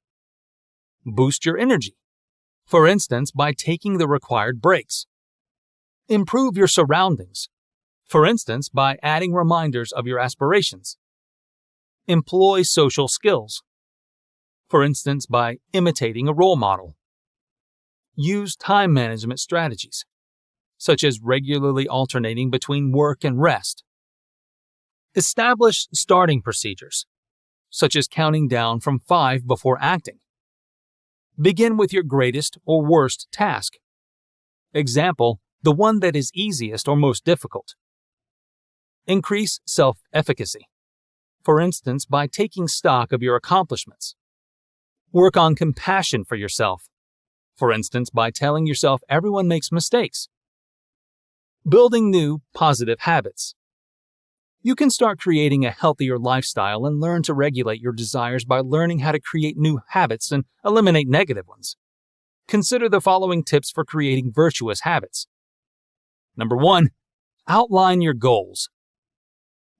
Boost your energy. For instance, by taking the required breaks. Improve your surroundings. For instance, by adding reminders of your aspirations. Employ social skills. For instance, by imitating a role model. Use time management strategies, such as regularly alternating between work and rest. Establish starting procedures, such as counting down from 5 before acting. Begin with your greatest or worst task. Example, the one that is easiest or most difficult. Increase self-efficacy. For instance, by taking stock of your accomplishments. Work on compassion for yourself. For instance, by telling yourself everyone makes mistakes. Building new, positive habits. You can start creating a healthier lifestyle and learn to regulate your desires by learning how to create new habits and eliminate negative ones. Consider the following tips for creating virtuous habits. Number 1. Outline your goals.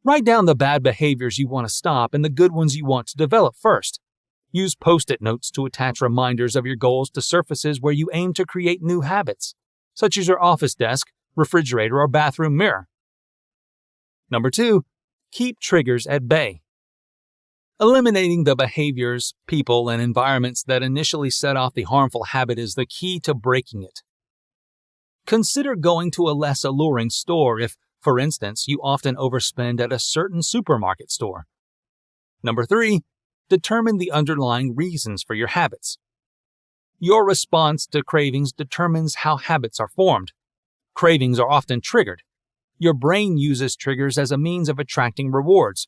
Write down the bad behaviors you want to stop and the good ones you want to develop first. Use Post-it notes to attach reminders of your goals to surfaces where you aim to create new habits, such as your office desk, refrigerator, or bathroom mirror. Number 2. Keep triggers at bay. Eliminating the behaviors, people, and environments that initially set off the harmful habit is the key to breaking it. Consider going to a less alluring store if, for instance, you often overspend at a certain supermarket store. Number 3. Determine the underlying reasons for your habits. Your response to cravings determines how habits are formed. Cravings are often triggered. Your brain uses triggers as a means of attracting rewards.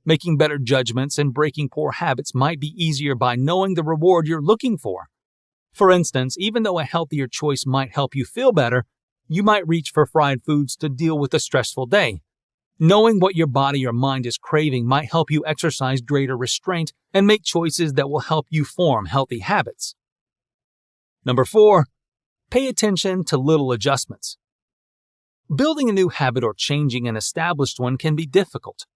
Making better judgments and breaking poor habits might be easier by knowing the reward you're looking for. For instance, even though a healthier choice might help you feel better, you might reach for fried foods to deal with a stressful day. Knowing what your body or mind is craving might help you exercise greater restraint and make choices that will help you form healthy habits. Number 4, pay attention to little adjustments. Building a new habit or changing an established one can be difficult.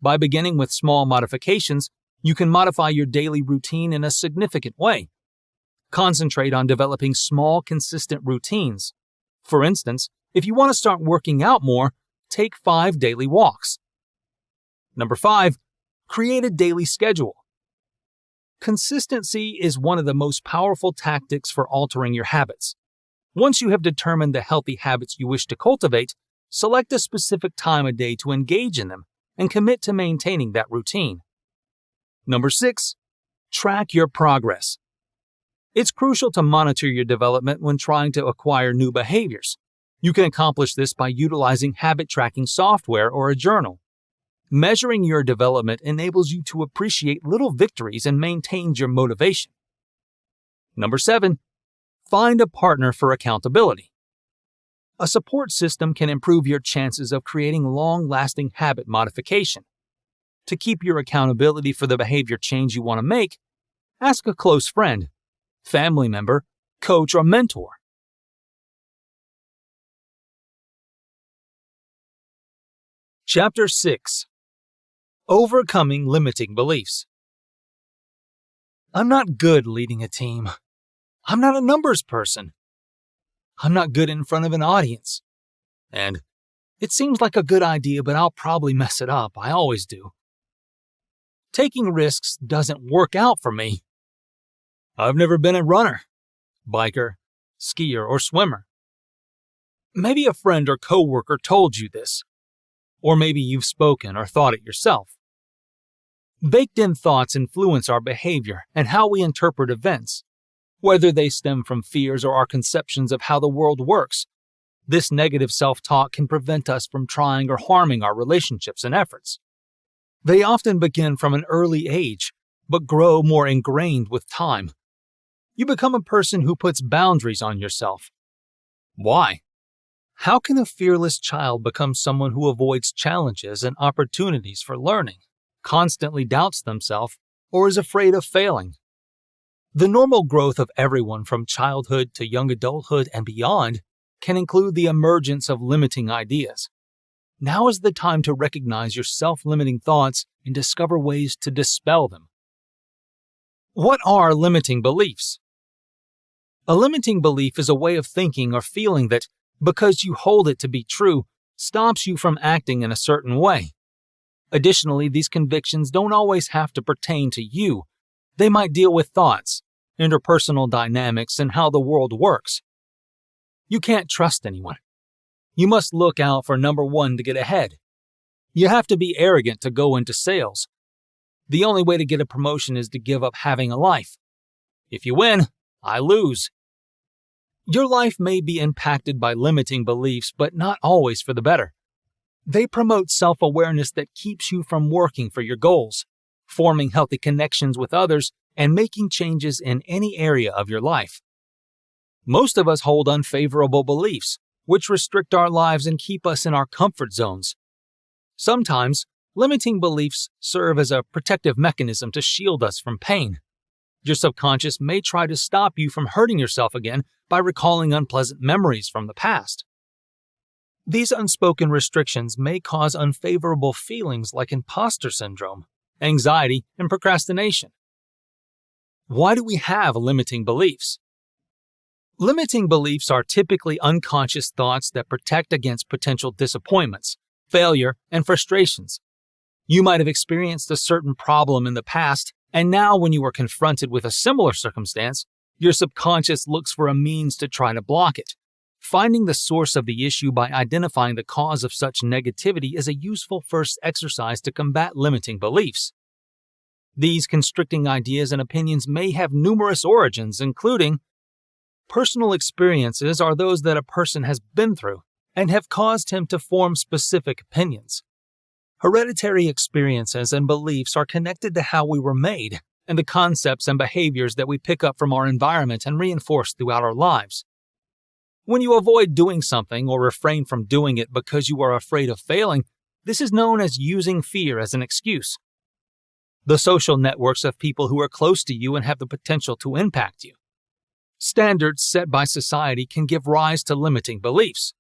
By beginning with small modifications, you can modify your daily routine in a significant way. Concentrate on developing small, consistent routines. For instance, if you want to start working out more, take 5 daily walks. Number 5, create a daily schedule. Consistency is one of the most powerful tactics for altering your habits. Once you have determined the healthy habits you wish to cultivate, select a specific time of day to engage in them and commit to maintaining that routine. Number 6, track your progress. It's crucial to monitor your development when trying to acquire new behaviors. You can accomplish this by utilizing habit tracking software or a journal. Measuring your development enables you to appreciate little victories and maintains your motivation. Number 7, find a partner for accountability. A support system can improve your chances of creating long-lasting habit modification. To keep your accountability for the behavior change you want to make, ask a close friend, family member, coach, or mentor. Chapter 6. Overcoming Limiting Beliefs. I'm not good leading a team. I'm not a numbers person. I'm not good in front of an audience. And it seems like a good idea, but I'll probably mess it up. I always do. Taking risks doesn't work out for me. I've never been a runner, biker, skier, or swimmer. Maybe a friend or coworker told you this. Or maybe you've spoken or thought it yourself. Baked-in thoughts influence our behavior and how we interpret events. Whether they stem from fears or our conceptions of how the world works, this negative self-talk can prevent us from trying or harming our relationships and efforts. They often begin from an early age, but grow more ingrained with time. You become a person who puts boundaries on yourself. Why? How can a fearless child become someone who avoids challenges and opportunities for learning, constantly doubts themselves, or is afraid of failing? The normal growth of everyone from childhood to young adulthood and beyond can include the emergence of limiting ideas. Now is the time to recognize your self-limiting thoughts and discover ways to dispel them. What are limiting beliefs? A limiting belief is a way of thinking or feeling that, because you hold it to be true, stops you from acting in a certain way. Additionally, these convictions don't always have to pertain to you. They might deal with thoughts, interpersonal dynamics, and how the world works. You can't trust anyone. You must look out for number 1 to get ahead. You have to be arrogant to go into sales. The only way to get a promotion is to give up having a life. If you win, I lose. Your life may be impacted by limiting beliefs, but not always for the better. They promote self-awareness that keeps you from working for your goals, forming healthy connections with others, and making changes in any area of your life. Most of us hold unfavorable beliefs, which restrict our lives and keep us in our comfort zones. Sometimes, limiting beliefs serve as a protective mechanism to shield us from pain. Your subconscious may try to stop you from hurting yourself again by recalling unpleasant memories from the past. These unspoken restrictions may cause unfavorable feelings like imposter syndrome, anxiety, and procrastination. Why do we have limiting beliefs? Limiting beliefs are typically unconscious thoughts that protect against potential disappointments, failure, and frustrations. You might have experienced a certain problem in the past, and now when you are confronted with a similar circumstance, your subconscious looks for a means to try to block it. Finding the source of the issue by identifying the cause of such negativity is a useful first exercise to combat limiting beliefs. These constricting ideas and opinions may have numerous origins, including personal experiences are those that a person has been through and have caused him to form specific opinions. Hereditary experiences and beliefs are connected to how we were made and the concepts and behaviors that we pick up from our environment and reinforce throughout our lives. When you avoid doing something or refrain from doing it because you are afraid of failing, This is known as using fear as an excuse. The social networks of people who are close to you and have the potential to impact you. Standards set by society can give rise to limiting beliefs.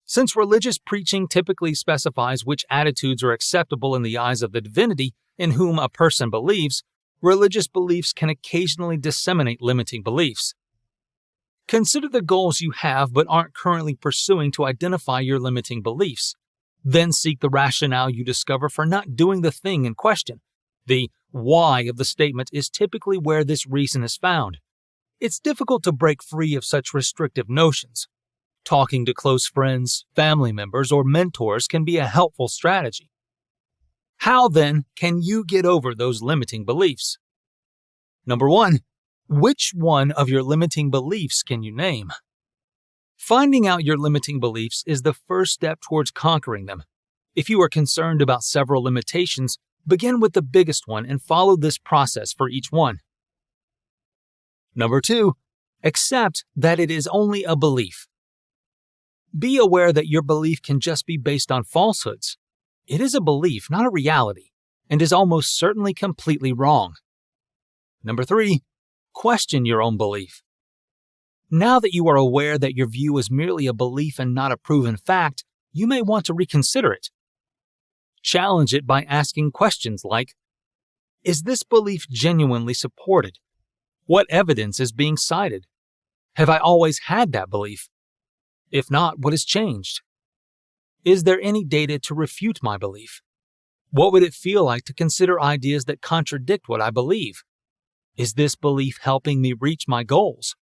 Since religious preaching typically specifies which attitudes are acceptable in the eyes of the divinity in whom a person believes, religious beliefs can occasionally disseminate limiting beliefs. Consider the goals you have but aren't currently pursuing to identify your limiting beliefs. Then seek the rationale you discover for not doing the thing in question. The why of the statement is typically where this reason is found. It's difficult to break free of such restrictive notions. Talking to close friends, family members, or mentors can be a helpful strategy. How, then, can you get over those limiting beliefs? Number 1. Which one of your limiting beliefs can you name? Finding out your limiting beliefs is the first step towards conquering them. If you are concerned about several limitations, begin with the biggest one and follow this process for each one. Number 2. Accept that it is only a belief. Be aware that your belief can just be based on falsehoods. It is a belief, not a reality, and is almost certainly completely wrong. Number 3. Question your own belief. Now that you are aware that your view is merely a belief and not a proven fact, you may want to reconsider it. Challenge it by asking questions like, is this belief genuinely supported? What evidence is being cited? Have I always had that belief? If not, what has changed? Is there any data to refute my belief? What would it feel like to consider ideas that contradict what I believe? Is this belief helping me reach my goals?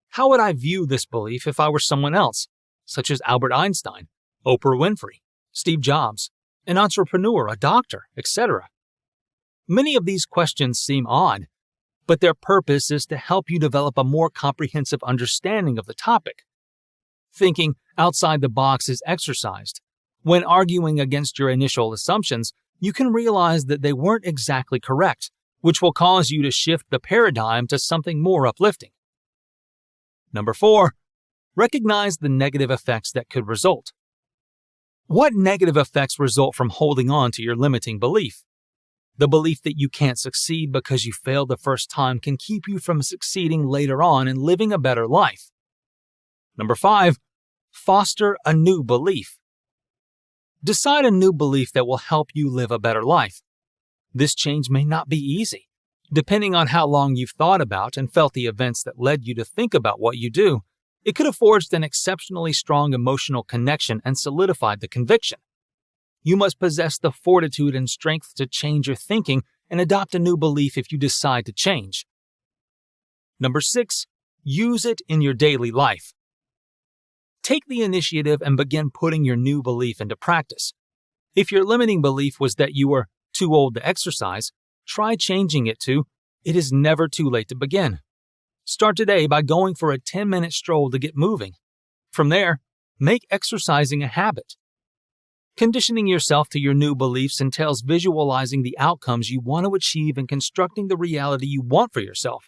How would I view this belief if I were someone else, such as Albert Einstein, Oprah Winfrey, Steve Jobs, an entrepreneur, a doctor, etc.? Many of these questions seem odd, but their purpose is to help you develop a more comprehensive understanding of the topic. Thinking outside the box is exercised. When arguing against your initial assumptions, you can realize that they weren't exactly correct, which will cause you to shift the paradigm to something more uplifting. Number 4. Recognize the negative effects that could result. What negative effects result from holding on to your limiting belief? The belief that you can't succeed because you failed the first time can keep you from succeeding later on and living a better life. Number 5. Foster a new belief. Decide a new belief that will help you live a better life. This change may not be easy. Depending on how long you've thought about and felt the events that led you to think about what you do, it could have forged an exceptionally strong emotional connection and solidified the conviction. You must possess the fortitude and strength to change your thinking and adopt a new belief if you decide to change. Number 6. Use it in your daily life. Take the initiative and begin putting your new belief into practice. If your limiting belief was that you were too old to exercise, try changing it to, it is never too late to begin. Start today by going for a 10-minute stroll to get moving. From there, make exercising a habit. Conditioning yourself to your new beliefs entails visualizing the outcomes you want to achieve and constructing the reality you want for yourself.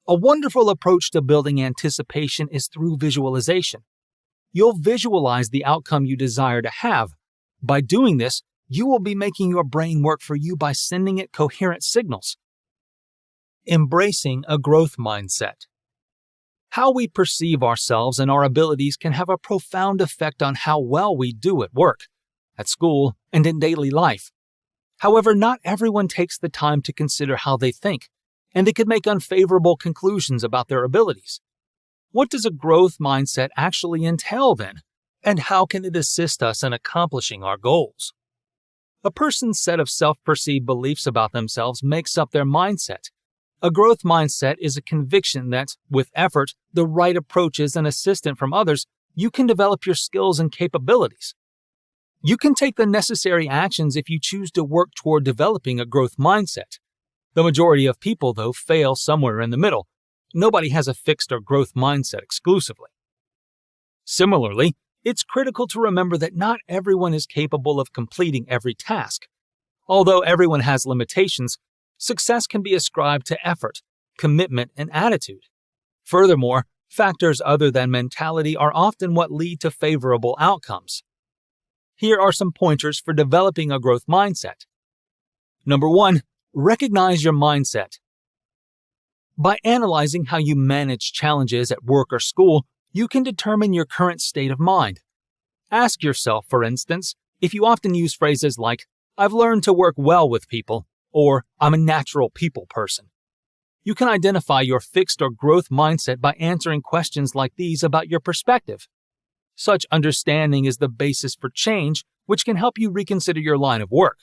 A wonderful approach to building anticipation is through visualization. You'll visualize the outcome you desire to have. By doing this, you will be making your brain work for you by sending it coherent signals. Embracing a growth mindset. How we perceive ourselves and our abilities can have a profound effect on how well we do at work, at school, and in daily life. However, not everyone takes the time to consider how they think, and they could make unfavorable conclusions about their abilities. What does a growth mindset actually entail then, and how can it assist us in accomplishing our goals? A person's set of self-perceived beliefs about themselves makes up their mindset. A growth mindset is a conviction that, with effort, the right approaches, and assistance from others, you can develop your skills and capabilities. You can take the necessary actions if you choose to work toward developing a growth mindset. The majority of people, though, fail somewhere in the middle. Nobody has a fixed or growth mindset exclusively. Similarly, it's critical to remember that not everyone is capable of completing every task. Although everyone has limitations, success can be ascribed to effort, commitment, and attitude. Furthermore, factors other than mentality are often what lead to favorable outcomes. Here are some pointers for developing a growth mindset. Number 1, recognize your mindset. By analyzing how you manage challenges at work or school, you can determine your current state of mind. Ask yourself, for instance, if you often use phrases like, "I've learned to work well with people," or "I'm a natural people person." You can identify your fixed or growth mindset by answering questions like these about your perspective. Such understanding is the basis for change, which can help you reconsider your line of work.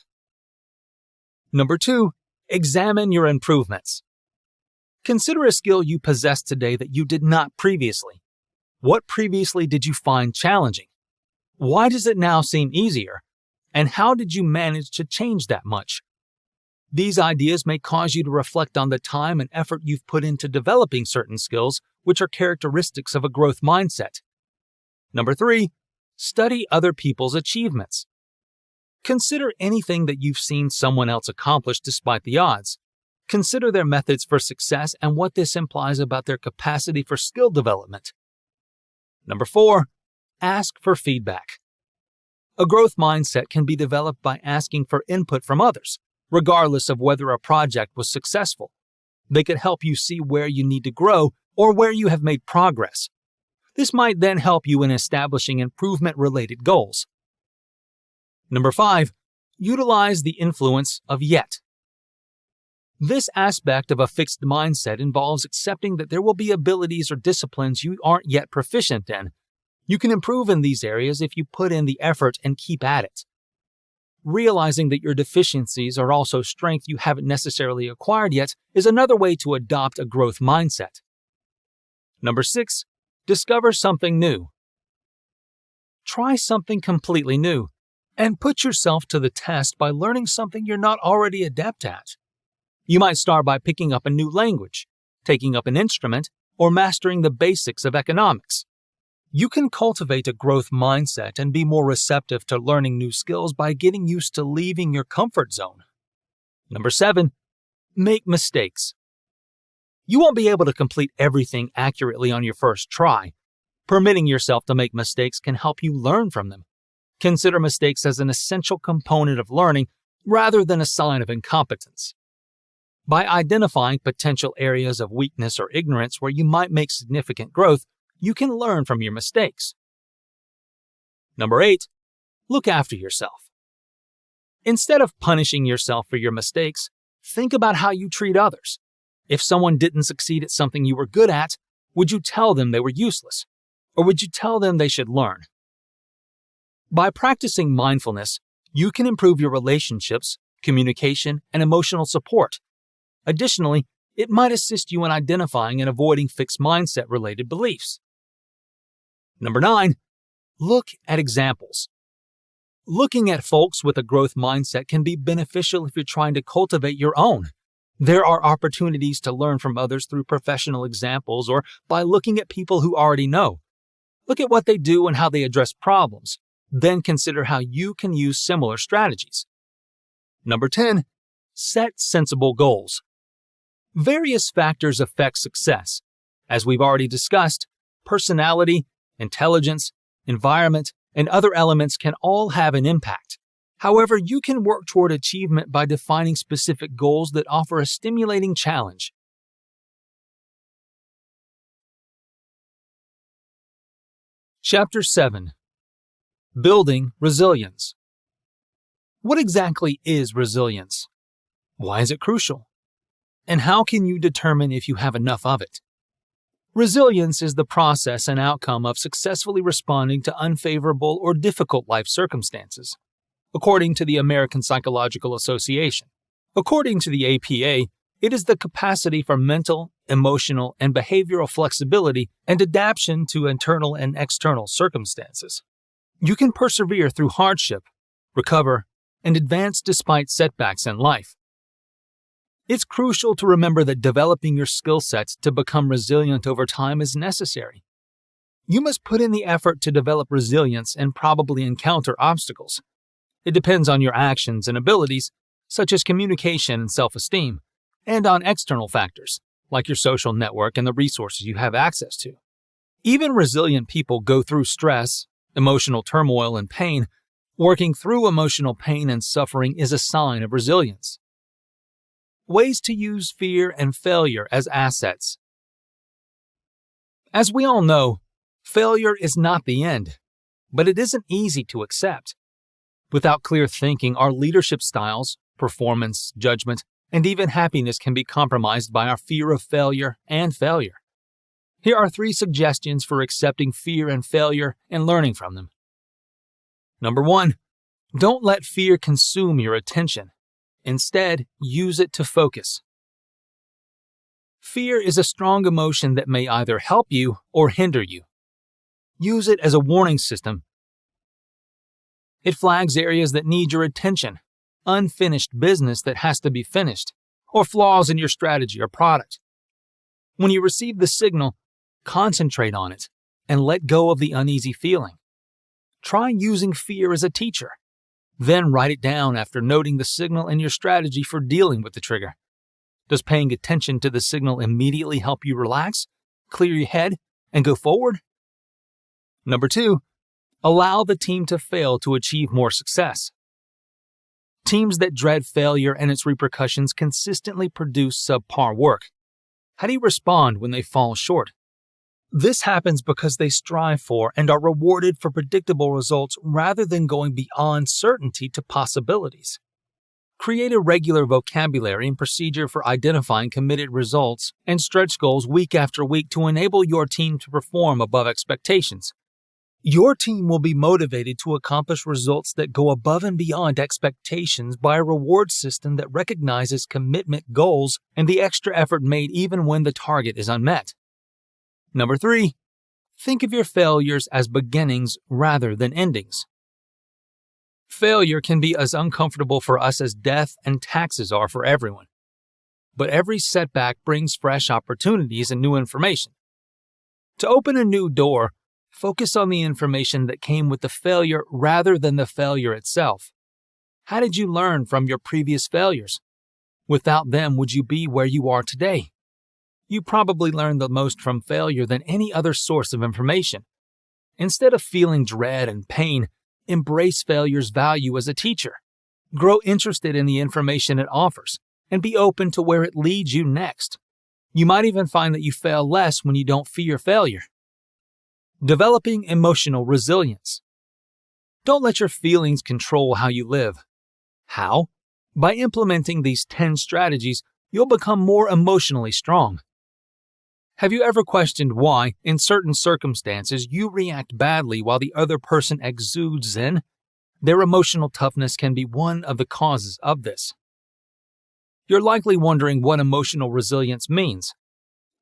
Number 2, examine your improvements. Consider a skill you possess today that you did not previously. What previously did you find challenging? Why does it now seem easier? And how did you manage to change that much? These ideas may cause you to reflect on the time and effort you've put into developing certain skills, which are characteristics of a growth mindset. Number 3, study other people's achievements. Consider anything that you've seen someone else accomplish despite the odds. Consider their methods for success and what this implies about their capacity for skill development. Number 4, ask for feedback. A growth mindset can be developed by asking for input from others, regardless of whether a project was successful. They could help you see where you need to grow or where you have made progress. This might then help you in establishing improvement-related goals. Number 5, utilize the influence of yet. This aspect of a fixed mindset involves accepting that there will be abilities or disciplines you aren't yet proficient in. You can improve in these areas if you put in the effort and keep at it. Realizing that your deficiencies are also strength you haven't necessarily acquired yet is another way to adopt a growth mindset. Number 6, discover something new. Try something completely new and put yourself to the test by learning something you're not already adept at. You might start by picking up a new language, taking up an instrument, or mastering the basics of economics. You can cultivate a growth mindset and be more receptive to learning new skills by getting used to leaving your comfort zone. Number 7, make mistakes. You won't be able to complete everything accurately on your first try. Permitting yourself to make mistakes can help you learn from them. Consider mistakes as an essential component of learning rather than a sign of incompetence. By identifying potential areas of weakness or ignorance where you might make significant growth, you can learn from your mistakes. Number 8, look after yourself. Instead of punishing yourself for your mistakes, think about how you treat others. If someone didn't succeed at something you were good at, would you tell them they were useless? Or would you tell them they should learn? By practicing mindfulness, you can improve your relationships, communication, and emotional support. Additionally, it might assist you in identifying and avoiding fixed mindset-related beliefs. Number 9, look at examples. Looking at folks with a growth mindset can be beneficial if you're trying to cultivate your own. There are opportunities to learn from others through professional examples or by looking at people who already know. Look at what they do and how they address problems. Then consider how you can use similar strategies. Number 10, set sensible goals. Various factors affect success. As we've already discussed, personality, intelligence, environment, and other elements can all have an impact. However, you can work toward achievement by defining specific goals that offer a stimulating challenge. Chapter 7. Building Resilience. What exactly is resilience? Why is it crucial? And how can you determine if you have enough of it? Resilience is the process and outcome of successfully responding to unfavorable or difficult life circumstances, according to the American Psychological Association. According to the APA, it is the capacity for mental, emotional, and behavioral flexibility and adaptation to internal and external circumstances. You can persevere through hardship, recover, and advance despite setbacks in life. It's crucial to remember that developing your skill sets to become resilient over time is necessary. You must put in the effort to develop resilience and probably encounter obstacles. It depends on your actions and abilities, such as communication and self-esteem, and on external factors, like your social network and the resources you have access to. Even resilient people go through stress, emotional turmoil, and pain, Working through emotional pain and suffering is a sign of resilience. Ways to use fear and failure as assets. As we all know, failure is not the end, but it isn't easy to accept. Without clear thinking, our leadership styles, performance, judgment, and even happiness can be compromised by our fear of failure and failure. Here are 3 suggestions for accepting fear and failure and learning from them. Number 1, don't let fear consume your attention. Instead, use it to focus. Fear is a strong emotion that may either help you or hinder you. Use it as a warning system. It flags areas that need your attention, unfinished business that has to be finished, or flaws in your strategy or product. When you receive the signal, concentrate on it and let go of the uneasy feeling. Try using fear as a teacher. Then write it down after noting the signal and your strategy for dealing with the trigger. Does paying attention to the signal immediately help you relax, clear your head, and go forward? Number 2, allow the team to fail to achieve more success. Teams that dread failure and its repercussions consistently produce subpar work. How do you respond when they fall short? This happens because they strive for and are rewarded for predictable results rather than going beyond certainty to possibilities. Create a regular vocabulary and procedure for identifying committed results and stretch goals week after week to enable your team to perform above expectations. Your team will be motivated to accomplish results that go above and beyond expectations by a reward system that recognizes commitment goals and the extra effort made even when the target is unmet. Number 3, think of your failures as beginnings rather than endings. Failure can be as uncomfortable for us as death and taxes are for everyone. But every setback brings fresh opportunities and new information. To open a new door, focus on the information that came with the failure rather than the failure itself. How did you learn from your previous failures? Without them, would you be where you are today? You probably learned the most from failure than any other source of information. Instead of feeling dread and pain, embrace failure's value as a teacher. Grow interested in the information it offers, and be open to where it leads you next. You might even find that you fail less when you don't fear failure. Developing emotional resilience. Don't let your feelings control how you live. How? By implementing these 10 strategies, you'll become more emotionally strong. Have you ever questioned why, in certain circumstances, you react badly while the other person exudes zen? Their emotional toughness can be one of the causes of this. You're likely wondering what emotional resilience means.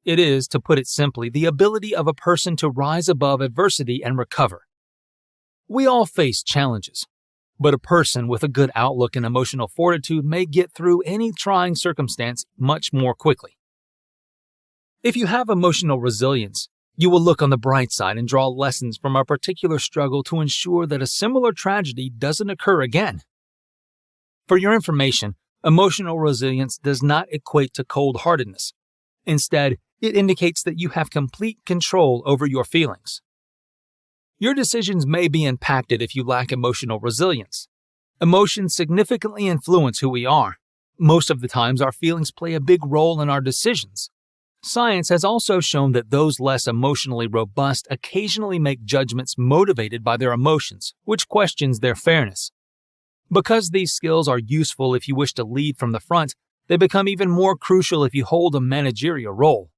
It is, to put it simply, the ability of a person to rise above adversity and recover. We all face challenges, but a person with a good outlook and emotional fortitude may get through any trying circumstance much more quickly. If you have emotional resilience, you will look on the bright side and draw lessons from a particular struggle to ensure that a similar tragedy doesn't occur again. For your information, emotional resilience does not equate to cold-heartedness. Instead, it indicates that you have complete control over your feelings. Your decisions may be impacted if you lack emotional resilience. Emotions significantly influence who we are. Most of the times, our feelings play a big role in our decisions. Science has also shown that those less emotionally robust occasionally make judgments motivated by their emotions, which questions their fairness. Because these skills are useful if you wish to lead from the front, they become even more crucial if you hold a managerial role.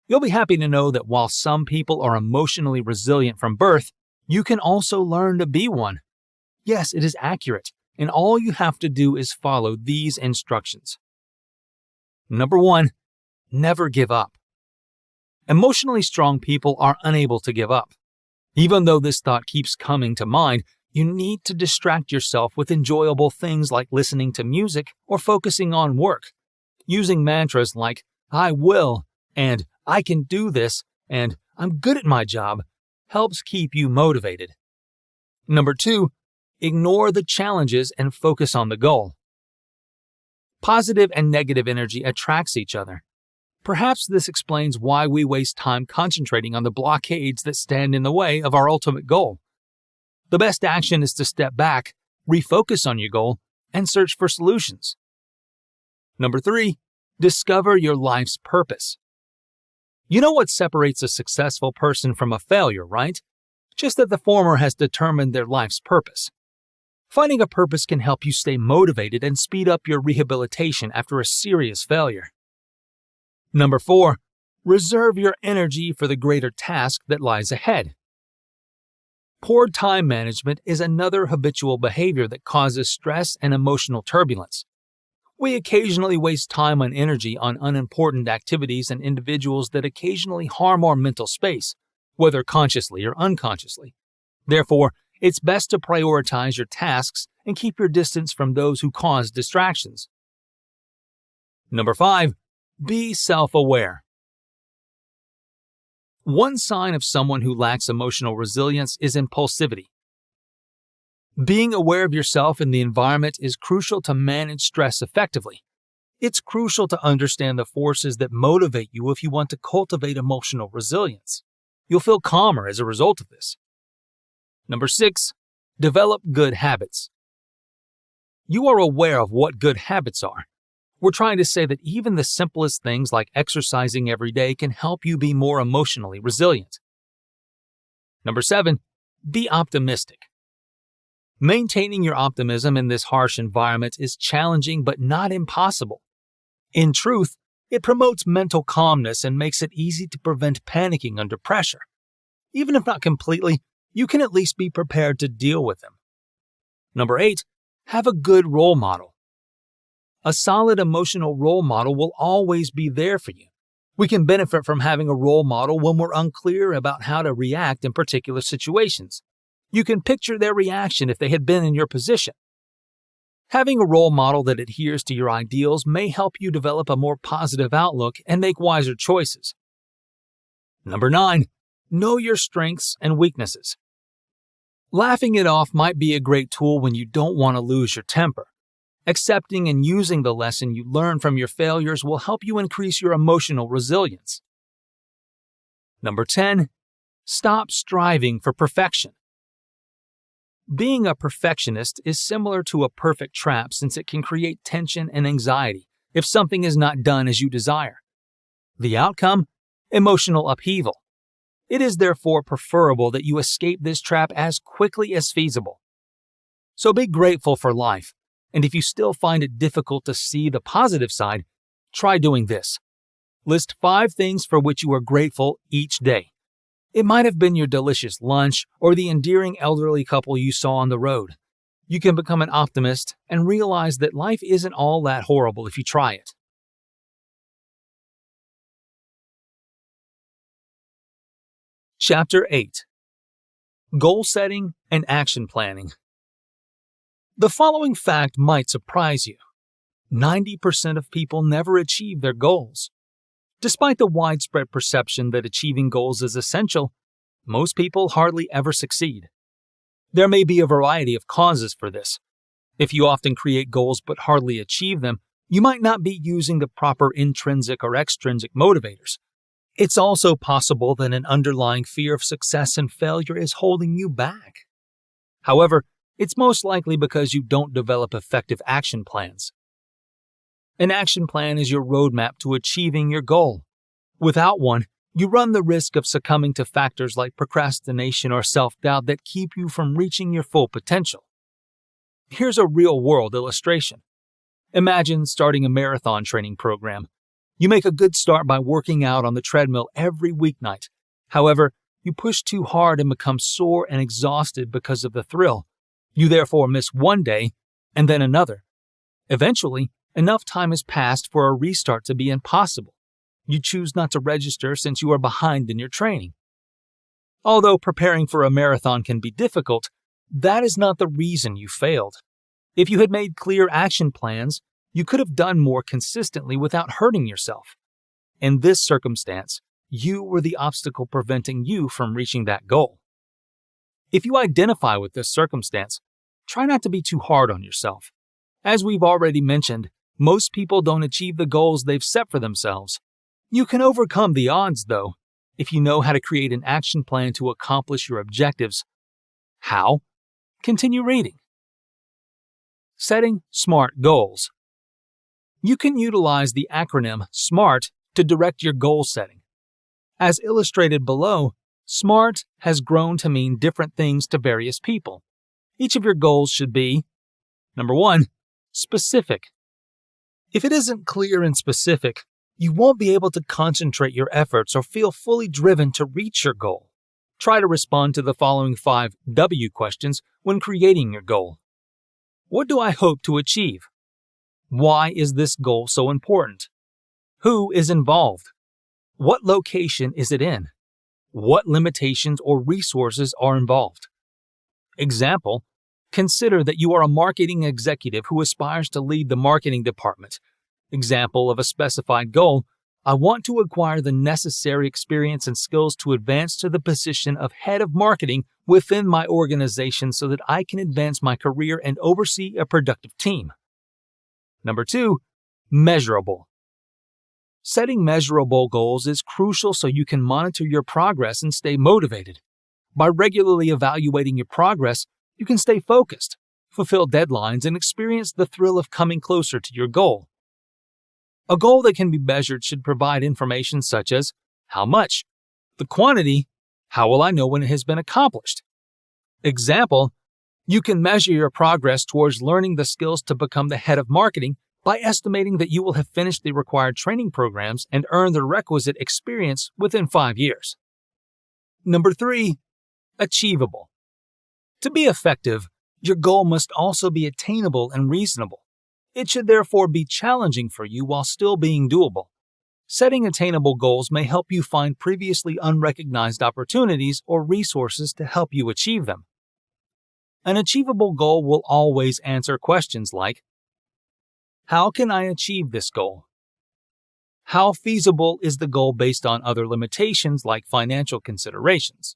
You'll be happy to know that while some people are emotionally resilient from birth, you can also learn to be one. Yes, it is accurate, and all you have to do is follow these instructions. Number 1. Never give up. Emotionally strong people are unable to give up. Even though this thought keeps coming to mind, you need to distract yourself with enjoyable things like listening to music or focusing on work. Using mantras like, "I will," and "I can do this," and "I'm good at my job," helps keep you motivated. Number 2, ignore the challenges and focus on the goal. Positive and negative energy attracts each other. Perhaps this explains why we waste time concentrating on the blockades that stand in the way of our ultimate goal. The best action is to step back, refocus on your goal, and search for solutions. Number 3, discover your life's purpose. You know what separates a successful person from a failure, right? Just that the former has determined their life's purpose. Finding a purpose can help you stay motivated and speed up your rehabilitation after a serious failure. Number 4, reserve your energy for the greater task that lies ahead. Poor time management is another habitual behavior that causes stress and emotional turbulence. We occasionally waste time and energy on unimportant activities and individuals that occasionally harm our mental space, whether consciously or unconsciously. Therefore, it's best to prioritize your tasks and keep your distance from those who cause distractions. Number 5, be self-aware. One sign of someone who lacks emotional resilience is impulsivity. Being aware of yourself and the environment is crucial to manage stress effectively. It's crucial to understand the forces that motivate you if you want to cultivate emotional resilience. You'll feel calmer as a result of this. Number 6, develop good habits. You are aware of what good habits are. We're trying to say that even the simplest things like exercising every day can help you be more emotionally resilient. Number 7, be optimistic. Maintaining your optimism in this harsh environment is challenging but not impossible. In truth, it promotes mental calmness and makes it easy to prevent panicking under pressure. Even if not completely, you can at least be prepared to deal with them. Number 8, have a good role model. A solid emotional role model will always be there for you. We can benefit from having a role model when we're unclear about how to react in particular situations. You can picture their reaction if they had been in your position. Having a role model that adheres to your ideals may help you develop a more positive outlook and make wiser choices. Number 9, know your strengths and weaknesses. Laughing it off might be a great tool when you don't want to lose your temper. Accepting and using the lesson you learn from your failures will help you increase your emotional resilience. Number 10, stop striving for perfection. Being a perfectionist is similar to a perfect trap since it can create tension and anxiety if something is not done as you desire. The outcome? Emotional upheaval. It is therefore preferable that you escape this trap as quickly as feasible. So be grateful for life, and if you still find it difficult to see the positive side, try doing this. List 5 things for which you are grateful each day. It might have been your delicious lunch or the endearing elderly couple you saw on the road. You can become an optimist and realize that life isn't all that horrible if you try it. Chapter 8. Goal Setting and Action Planning. The following fact might surprise you. 90% of people never achieve their goals. Despite the widespread perception that achieving goals is essential, most people hardly ever succeed. There may be a variety of causes for this. If you often create goals but hardly achieve them, you might not be using the proper intrinsic or extrinsic motivators. It's also possible that an underlying fear of success and failure is holding you back. However, it's most likely because you don't develop effective action plans. An action plan is your roadmap to achieving your goal. Without one, you run the risk of succumbing to factors like procrastination or self-doubt that keep you from reaching your full potential. Here's a real-world illustration. Imagine starting a marathon training program. You make a good start by working out on the treadmill every weeknight. However, you push too hard and become sore and exhausted because of the thrill. You therefore miss one day and then another. Eventually, enough time has passed for a restart to be impossible. You choose not to register since you are behind in your training. Although preparing for a marathon can be difficult, that is not the reason you failed. If you had made clear action plans, you could have done more consistently without hurting yourself. In this circumstance, you were the obstacle preventing you from reaching that goal. If you identify with this circumstance, try not to be too hard on yourself. As we've already mentioned, most people don't achieve the goals they've set for themselves. You can overcome the odds, though, if you know how to create an action plan to accomplish your objectives. How? Continue reading. Setting SMART goals. You can utilize the acronym SMART to direct your goal setting. As illustrated below, SMART has grown to mean different things to various people. Each of your goals should be: Number 1, specific. If it isn't clear and specific, you won't be able to concentrate your efforts or feel fully driven to reach your goal. Try to respond to the following 5 W questions when creating your goal. What do I hope to achieve? Why is this goal so important? Who is involved? What location is it in? What limitations or resources are involved? Example: consider that you are a marketing executive who aspires to lead the marketing department. Example of a specified goal: I want to acquire the necessary experience and skills to advance to the position of head of marketing within my organization so that I can advance my career and oversee a productive team. Number 2, measurable. Setting measurable goals is crucial so you can monitor your progress and stay motivated. By regularly evaluating your progress, you can stay focused, fulfill deadlines, and experience the thrill of coming closer to your goal. A goal that can be measured should provide information such as how much, the quantity, how will I know when it has been accomplished. Example: you can measure your progress towards learning the skills to become the head of marketing by estimating that you will have finished the required training programs and earned the requisite experience within 5 years. Number 3, achievable. To be effective, your goal must also be attainable and reasonable. It should therefore be challenging for you while still being doable. Setting attainable goals may help you find previously unrecognized opportunities or resources to help you achieve them. An achievable goal will always answer questions like: how can I achieve this goal? How feasible is the goal based on other limitations like financial considerations?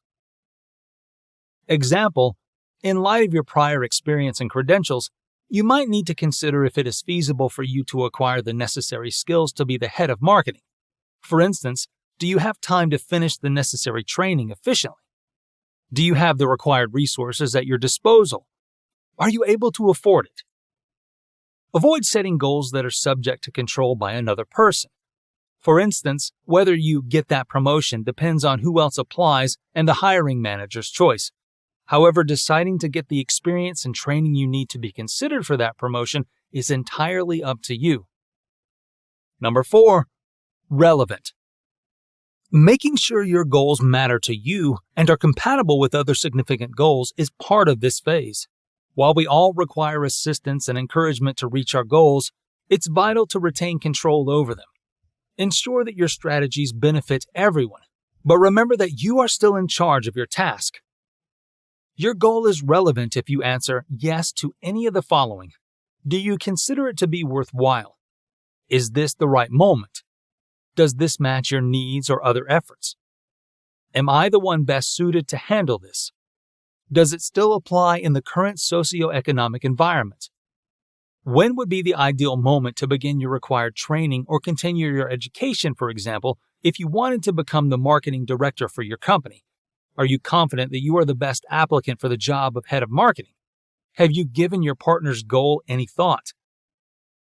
Example: in light of your prior experience and credentials, you might need to consider if it is feasible for you to acquire the necessary skills to be the head of marketing. For instance, do you have time to finish the necessary training efficiently? Do you have the required resources at your disposal? Are you able to afford it? Avoid setting goals that are subject to control by another person. For instance, whether you get that promotion depends on who else applies and the hiring manager's choice. However, deciding to get the experience and training you need to be considered for that promotion is entirely up to you. Number 4, relevant. Making sure your goals matter to you and are compatible with other significant goals is part of this phase. While we all require assistance and encouragement to reach our goals, it's vital to retain control over them. Ensure that your strategies benefit everyone, but remember that you are still in charge of your task. Your goal is relevant if you answer yes to any of the following. Do you consider it to be worthwhile? Is this the right moment? Does this match your needs or other efforts? Am I the one best suited to handle this? Does it still apply in the current socioeconomic environment? When would be the ideal moment to begin your required training or continue your education, for example, if you wanted to become the marketing director for your company? Are you confident that you are the best applicant for the job of head of marketing? Have you given your partner's goal any thought?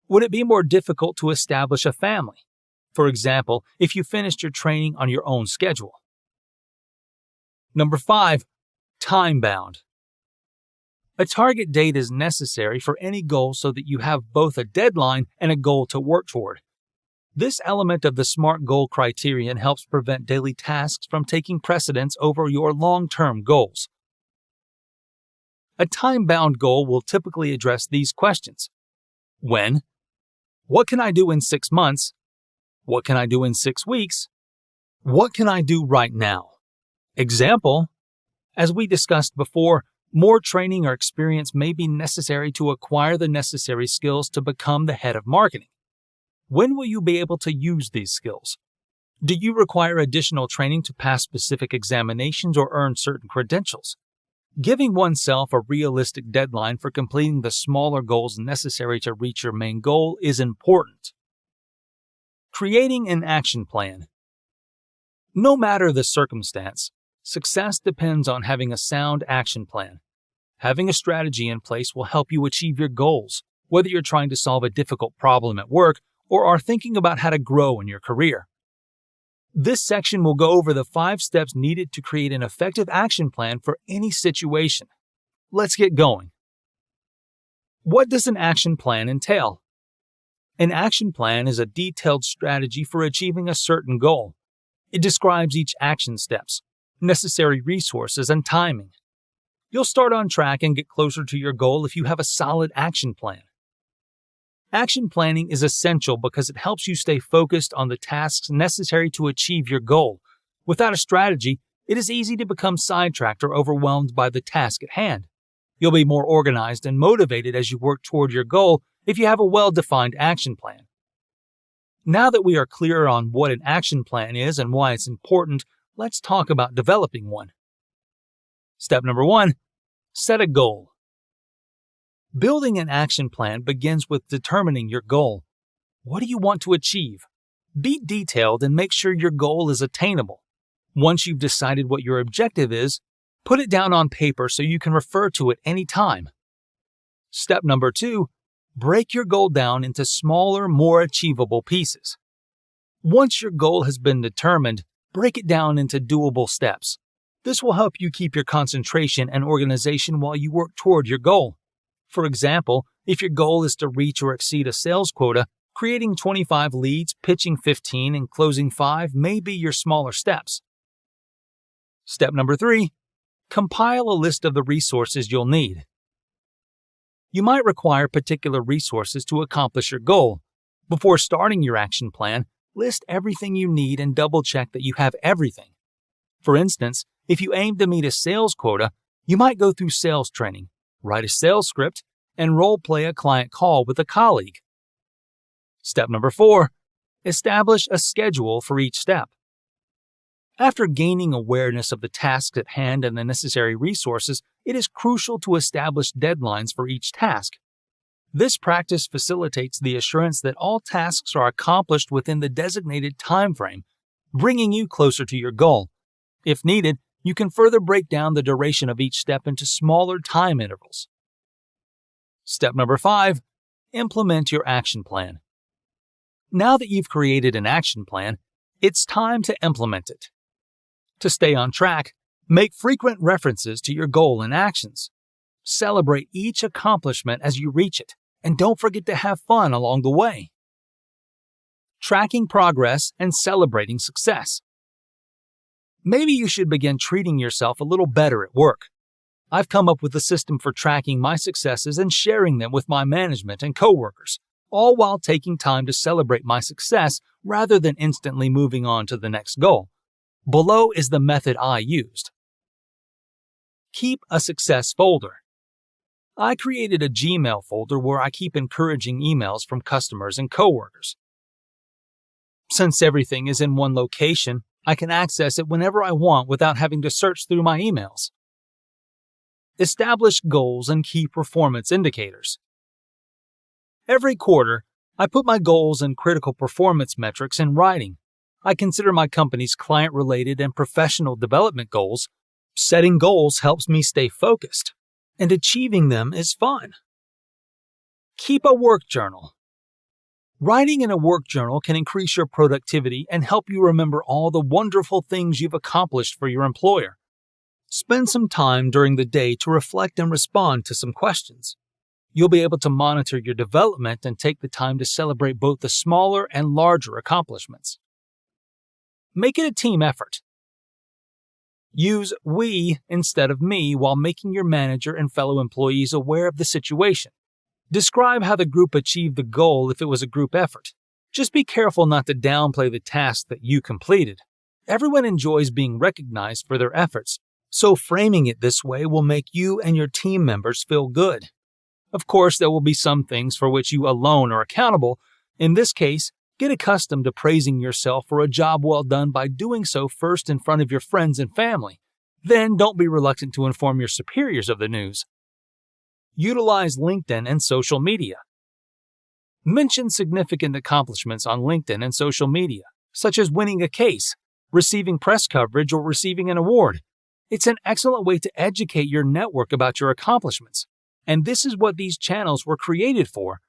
Would it be more difficult to establish a family? For example, if you finished your training on your own schedule. Number 5, time-bound. A target date is necessary for any goal so that you have both a deadline and a goal to work toward. This element of the SMART goal criterion helps prevent daily tasks from taking precedence over your long-term goals. A time-bound goal will typically address these questions. When? What can I do in 6 months? What can I do in 6 weeks? What can I do right now? Example: as we discussed before, more training or experience may be necessary to acquire the necessary skills to become the head of marketing. When will you be able to use these skills? Do you require additional training to pass specific examinations or earn certain credentials? Giving oneself a realistic deadline for completing the smaller goals necessary to reach your main goal is important. Creating an action plan. No matter the circumstance, success depends on having a sound action plan. Having a strategy in place will help you achieve your goals, whether you're trying to solve a difficult problem at work or are thinking about how to grow in your career. This section will go over the 5 steps needed to create an effective action plan for any situation. Let's get going. What does an action plan entail? An action plan is a detailed strategy for achieving a certain goal. It describes each action steps, necessary resources, and timing. You'll start on track and get closer to your goal if you have a solid action plan. Action planning is essential because it helps you stay focused on the tasks necessary to achieve your goal. Without a strategy, it is easy to become sidetracked or overwhelmed by the task at hand. You'll be more organized and motivated as you work toward your goal if you have a well-defined action plan. Now that we are clear on what an action plan is and why it's important, let's talk about developing one. Step number 1. Set a goal. Building an action plan begins with determining your goal. What do you want to achieve? Be detailed and make sure your goal is attainable. Once you've decided what your objective is, put it down on paper so you can refer to it anytime. Step number 2. Break your goal down into smaller, more achievable pieces. Once your goal has been determined, break it down into doable steps. This will help you keep your concentration and organization while you work toward your goal. For example, if your goal is to reach or exceed a sales quota, creating 25 leads, pitching 15, and closing 5 may be your smaller steps. Step number 3. Compile a list of the resources you'll need. You might require particular resources to accomplish your goal. Before starting your action plan, list everything you need and double-check that you have everything. For instance, if you aim to meet a sales quota, you might go through sales training, write a sales script, and role-play a client call with a colleague. Step number 4. Establish a schedule for each step. After gaining awareness of the tasks at hand and the necessary resources, it is crucial to establish deadlines for each task. This practice facilitates the assurance that all tasks are accomplished within the designated time frame, bringing you closer to your goal. If needed, you can further break down the duration of each step into smaller time intervals. Step number 5. Implement your action plan. Now that you've created an action plan, it's time to implement it. To stay on track, make frequent references to your goal and actions. Celebrate each accomplishment as you reach it, and don't forget to have fun along the way. Tracking progress and celebrating success. Maybe you should begin treating yourself a little better at work. I've come up with a system for tracking my successes and sharing them with my management and coworkers, all while taking time to celebrate my success rather than instantly moving on to the next goal. Below is the method I used. Keep a success folder. I created a Gmail folder where I keep encouraging emails from customers and coworkers. Since everything is in one location, I can access it whenever I want without having to search through my emails. Establish goals and key performance indicators. Every quarter, I put my goals and critical performance metrics in writing. I consider my company's client-related and professional development goals. Setting goals helps me stay focused, and achieving them is fun. Keep a work journal. Writing in a work journal can increase your productivity and help you remember all the wonderful things you've accomplished for your employer. Spend some time during the day to reflect and respond to some questions. You'll be able to monitor your development and take the time to celebrate both the smaller and larger accomplishments. Make it a team effort. Use we instead of me while making your manager and fellow employees aware of the situation. Describe how the group achieved the goal if it was a group effort. Just be careful not to downplay the task that you completed. Everyone enjoys being recognized for their efforts, so framing it this way will make you and your team members feel good. Of course, there will be some things for which you alone are accountable. In this case, get accustomed to praising yourself for a job well done by doing so first in front of your friends and family. Then don't be reluctant to inform your superiors of the news. Utilize LinkedIn and social media. Mention significant accomplishments on LinkedIn and social media, such as winning a case, receiving press coverage, or receiving an award. It's an excellent way to educate your network about your accomplishments, and this is what these channels were created for.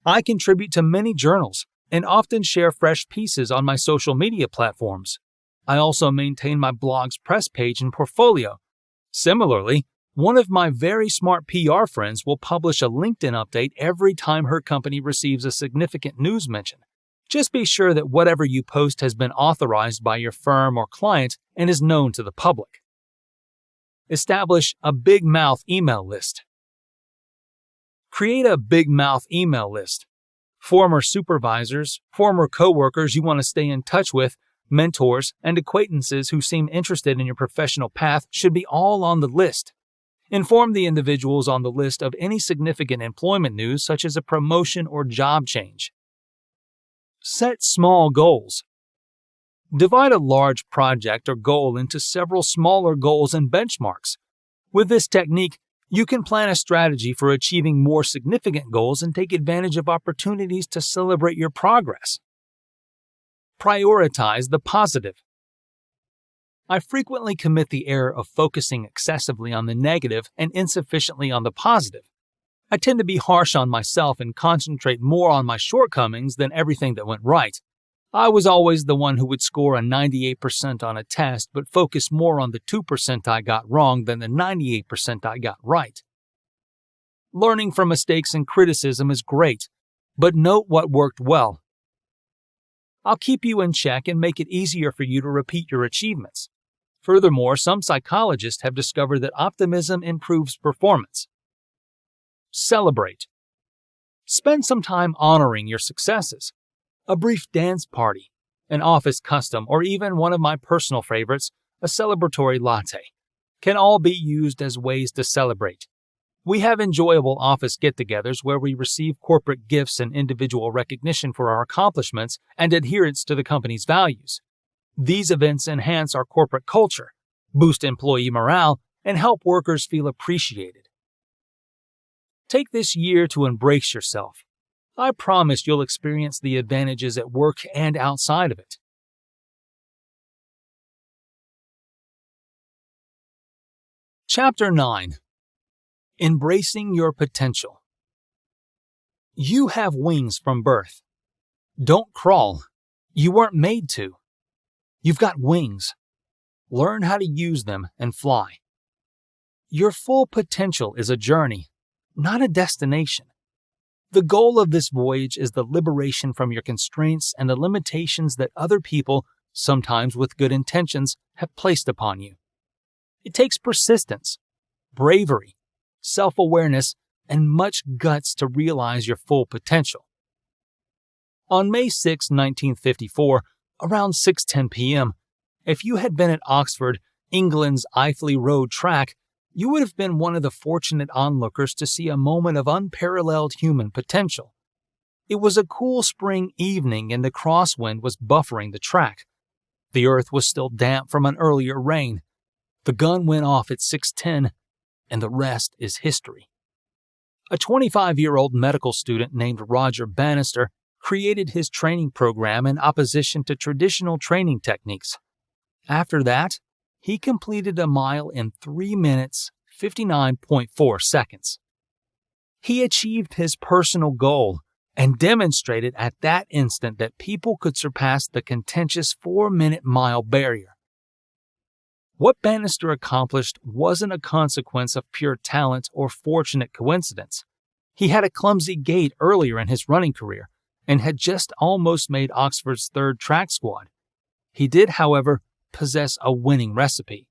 I contribute to many journals and often share fresh pieces on my social media platforms. I also maintain my blog's press page and portfolio. Similarly, one of my very smart PR friends will publish a LinkedIn update every time her company receives a significant news mention. Just be sure that whatever you post has been authorized by your firm or client and is known to the public. Establish a big mouth email list. Create a big mouth email list. Former supervisors, former coworkers you want to stay in touch with, mentors, and acquaintances who seem interested in your professional path should be all on the list. Inform the individuals on the list of any significant employment news such as a promotion or job change. Set small goals. Divide a large project or goal into several smaller goals and benchmarks. With this technique, you can plan a strategy for achieving more significant goals and take advantage of opportunities to celebrate your progress. Prioritize the positive. I frequently commit the error of focusing excessively on the negative and insufficiently on the positive. I tend to be harsh on myself and concentrate more on my shortcomings than everything that went right. I was always the one who would score a 98% on a test, but focus more on the 2% I got wrong than the 98% I got right. Learning from mistakes and criticism is great, but note what worked well. I'll keep you in check and make it easier for you to repeat your achievements. Furthermore, some psychologists have discovered that optimism improves performance. Celebrate. Spend some time honoring your successes. A brief dance party, an office custom, or even one of my personal favorites, a celebratory latte, can all be used as ways to celebrate. We have enjoyable office get-togethers where we receive corporate gifts and individual recognition for our accomplishments and adherence to the company's values. These events enhance our corporate culture, boost employee morale, and help workers feel appreciated. Take this year to embrace yourself. I promise you'll experience the advantages at work and outside of it. Chapter 9. Embracing your potential. You have wings from birth. Don't crawl. You weren't made to. You've got wings. Learn how to use them and fly. Your full potential is a journey, not a destination. The goal of this voyage is the liberation from your constraints and the limitations that other people, sometimes with good intentions, have placed upon you. It takes persistence, bravery, self-awareness, and much guts to realize your full potential. On May 6, 1954, around 6:10 p.m., if you had been at Oxford, England's Iffley Road track, you would have been one of the fortunate onlookers to see a moment of unparalleled human potential. It was a cool spring evening and the crosswind was buffering the track. The earth was still damp from an earlier rain. The gun went off at 6:10, and the rest is history. A 25-year-old medical student named Roger Bannister created his training program in opposition to traditional training techniques. After that, he completed a mile in 3 minutes, 59.4 seconds. He achieved his personal goal and demonstrated at that instant that people could surpass the contentious 4-minute mile barrier. What Bannister accomplished wasn't a consequence of pure talent or fortunate coincidence. He had a clumsy gait earlier in his running career and had just almost made Oxford's third track squad. He did, however, possess a winning recipe.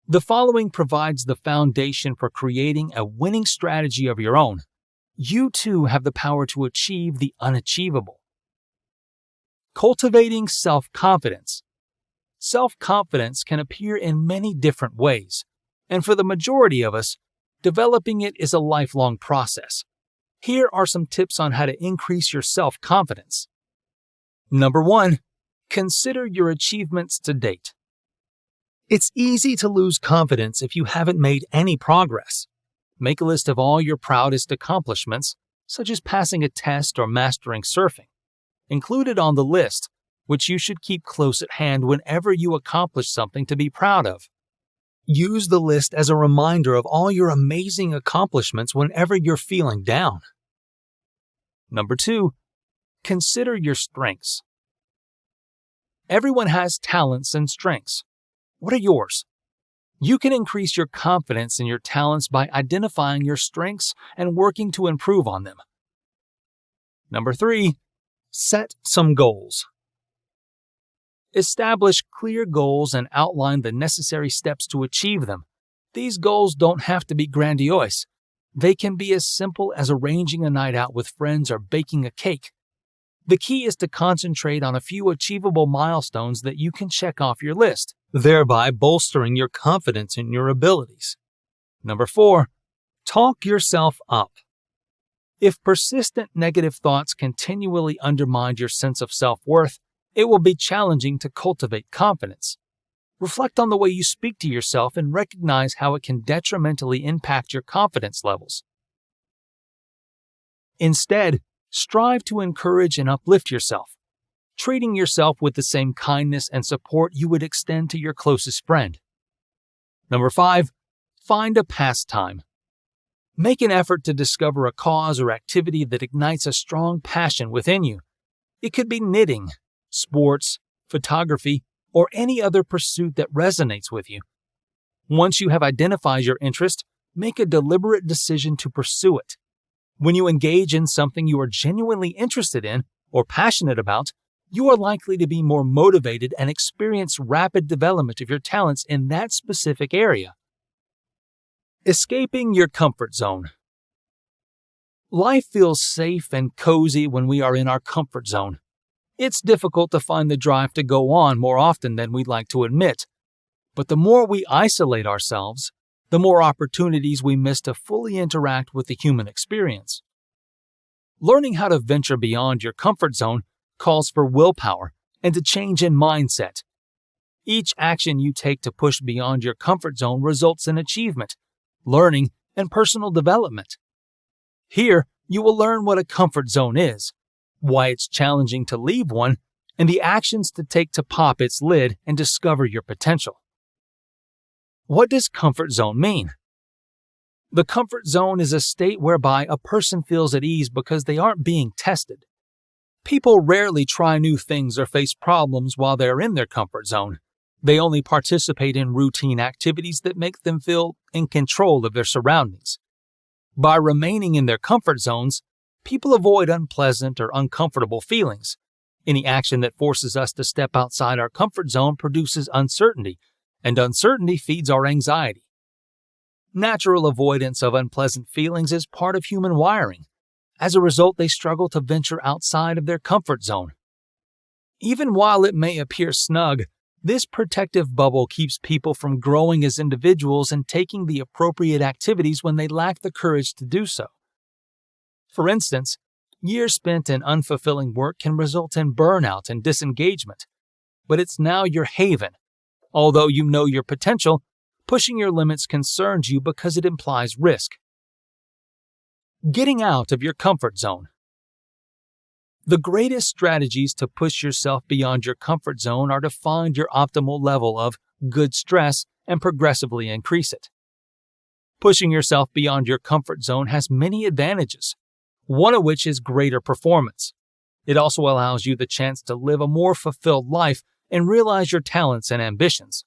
The following provides the foundation for creating a winning strategy of your own. You too have the power to achieve the unachievable. Cultivating self-confidence. Self-confidence can appear in many different ways, and for the majority of us, developing it is a lifelong process. Here are some tips on how to increase your self-confidence. Number 1. Consider your achievements to date. It's easy to lose confidence if you haven't made any progress. Make a list of all your proudest accomplishments, such as passing a test or mastering surfing. Include it on the list, which you should keep close at hand whenever you accomplish something to be proud of. Use the list as a reminder of all your amazing accomplishments whenever you're feeling down. Number 2, consider your strengths. Everyone has talents and strengths. What are yours? You can increase your confidence in your talents by identifying your strengths and working to improve on them. Number 3, set some goals. Establish clear goals and outline the necessary steps to achieve them. These goals don't have to be grandiose. They can be as simple as arranging a night out with friends or baking a cake. The key is to concentrate on a few achievable milestones that you can check off your list, thereby bolstering your confidence in your abilities. Number 4, talk yourself up. If persistent negative thoughts continually undermine your sense of self-worth, it will be challenging to cultivate confidence. Reflect on the way you speak to yourself and recognize how it can detrimentally impact your confidence levels. Instead, strive to encourage and uplift yourself, treating yourself with the same kindness and support you would extend to your closest friend. Number 5, find a pastime. Make an effort to discover a cause or activity that ignites a strong passion within you. It could be knitting, sports, photography, or any other pursuit that resonates with you. Once you have identified your interest, make a deliberate decision to pursue it. When you engage in something you are genuinely interested in or passionate about, you are likely to be more motivated and experience rapid development of your talents in that specific area. Escaping your comfort zone. Life feels safe and cozy when we are in our comfort zone. It's difficult to find the drive to go on more often than we'd like to admit. But the more we isolate ourselves, the more opportunities we miss to fully interact with the human experience. Learning how to venture beyond your comfort zone calls for willpower and a change in mindset. Each action you take to push beyond your comfort zone results in achievement, learning, and personal development. Here, you will learn what a comfort zone is, why it's challenging to leave one, and the actions to take to pop its lid and discover your potential. What does comfort zone mean? The comfort zone is a state whereby a person feels at ease because they aren't being tested. People rarely try new things or face problems while they're in their comfort zone. They only participate in routine activities that make them feel in control of their surroundings. By remaining in their comfort zones, people avoid unpleasant or uncomfortable feelings. Any action that forces us to step outside our comfort zone produces uncertainty, and uncertainty feeds our anxiety. Natural avoidance of unpleasant feelings is part of human wiring. As a result, they struggle to venture outside of their comfort zone. Even while it may appear snug, this protective bubble keeps people from growing as individuals and taking the appropriate activities when they lack the courage to do so. For instance, years spent in unfulfilling work can result in burnout and disengagement, but it's now your haven. Although you know your potential, pushing your limits concerns you because it implies risk. Getting out of your comfort zone. The greatest strategies to push yourself beyond your comfort zone are to find your optimal level of good stress and progressively increase it. Pushing yourself beyond your comfort zone has many advantages, one of which is greater performance. It also allows you the chance to live a more fulfilled life and realize your talents and ambitions.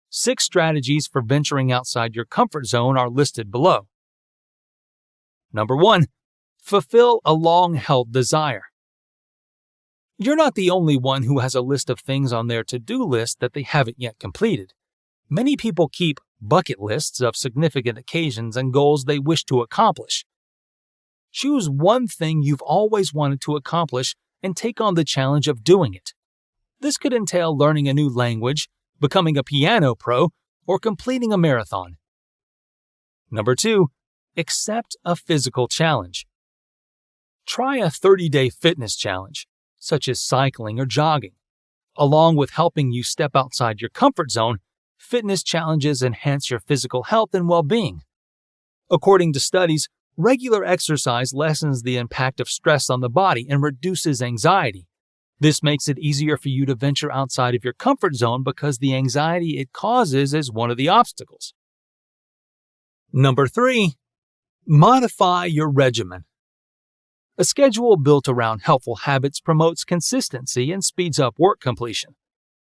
6 strategies for venturing outside your comfort zone are listed below. Number 1. Fulfill a long-held desire. You're not the only one who has a list of things on their to-do list that they haven't yet completed. Many people keep bucket lists of significant occasions and goals they wish to accomplish. Choose one thing you've always wanted to accomplish and take on the challenge of doing it. This could entail learning a new language, becoming a piano pro, or completing a marathon. Number 2. Accept a physical challenge. Try a 30-day fitness challenge, such as cycling or jogging. Along with helping you step outside your comfort zone, fitness challenges enhance your physical health and well-being. According to studies, regular exercise lessens the impact of stress on the body and reduces anxiety. This makes it easier for you to venture outside of your comfort zone because the anxiety it causes is one of the obstacles. Number 3, modify your regimen. A schedule built around helpful habits promotes consistency and speeds up work completion.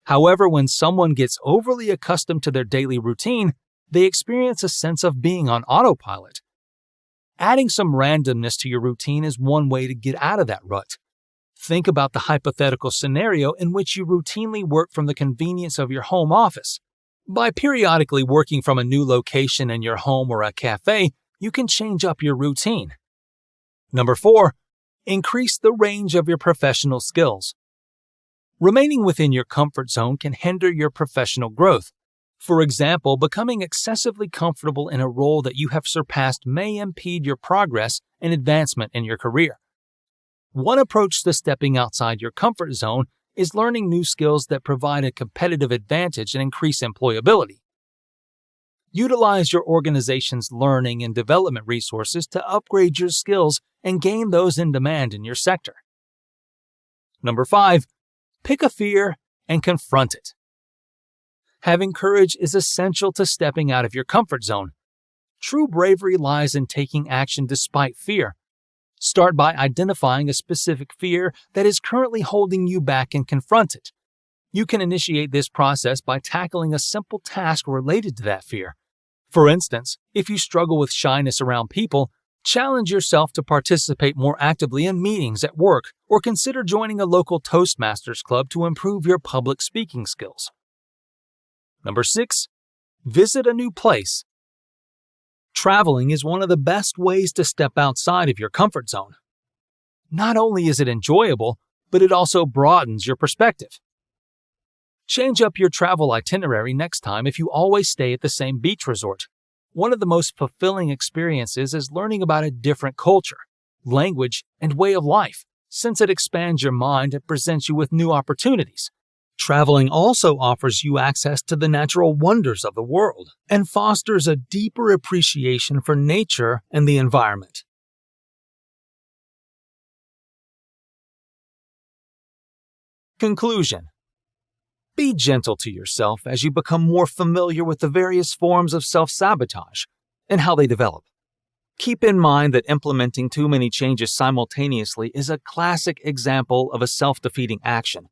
However, when someone gets overly accustomed to their daily routine, they experience a sense of being on autopilot. Adding some randomness to your routine is one way to get out of that rut. Think about the hypothetical scenario in which you routinely work from the convenience of your home office. By periodically working from a new location in your home or a cafe, you can change up your routine. Number 4, increase the range of your professional skills. Remaining within your comfort zone can hinder your professional growth. For example, becoming excessively comfortable in a role that you have surpassed may impede your progress and advancement in your career. One approach to stepping outside your comfort zone is learning new skills that provide a competitive advantage and increase employability. Utilize your organization's learning and development resources to upgrade your skills and gain those in demand in your sector. Number 5, pick a fear and confront it. Having courage is essential to stepping out of your comfort zone. True bravery lies in taking action despite fear. Start by identifying a specific fear that is currently holding you back and confront it. You can initiate this process by tackling a simple task related to that fear. For instance, if you struggle with shyness around people, challenge yourself to participate more actively in meetings at work or consider joining a local Toastmasters club to improve your public speaking skills. Number 6, visit a new place. Traveling is one of the best ways to step outside of your comfort zone. Not only is it enjoyable, but it also broadens your perspective. Change up your travel itinerary next time if you always stay at the same beach resort. One of the most fulfilling experiences is learning about a different culture, language, and way of life, since it expands your mind and presents you with new opportunities. Traveling also offers you access to the natural wonders of the world and fosters a deeper appreciation for nature and the environment. Conclusion. Be gentle to yourself as you become more familiar with the various forms of self-sabotage and how they develop. Keep in mind that implementing too many changes simultaneously is a classic example of a self-defeating action.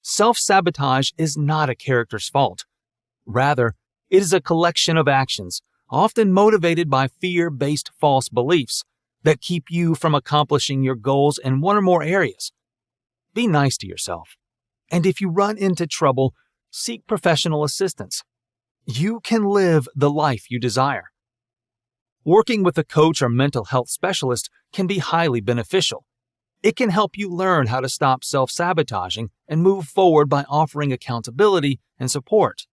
Self-sabotage is not a character's fault. Rather, it is a collection of actions, often motivated by fear-based false beliefs, that keep you from accomplishing your goals in one or more areas. Be nice to yourself. And if you run into trouble, seek professional assistance. You can live the life you desire. Working with a coach or mental health specialist can be highly beneficial. It can help you learn how to stop self-sabotaging and move forward by offering accountability and support.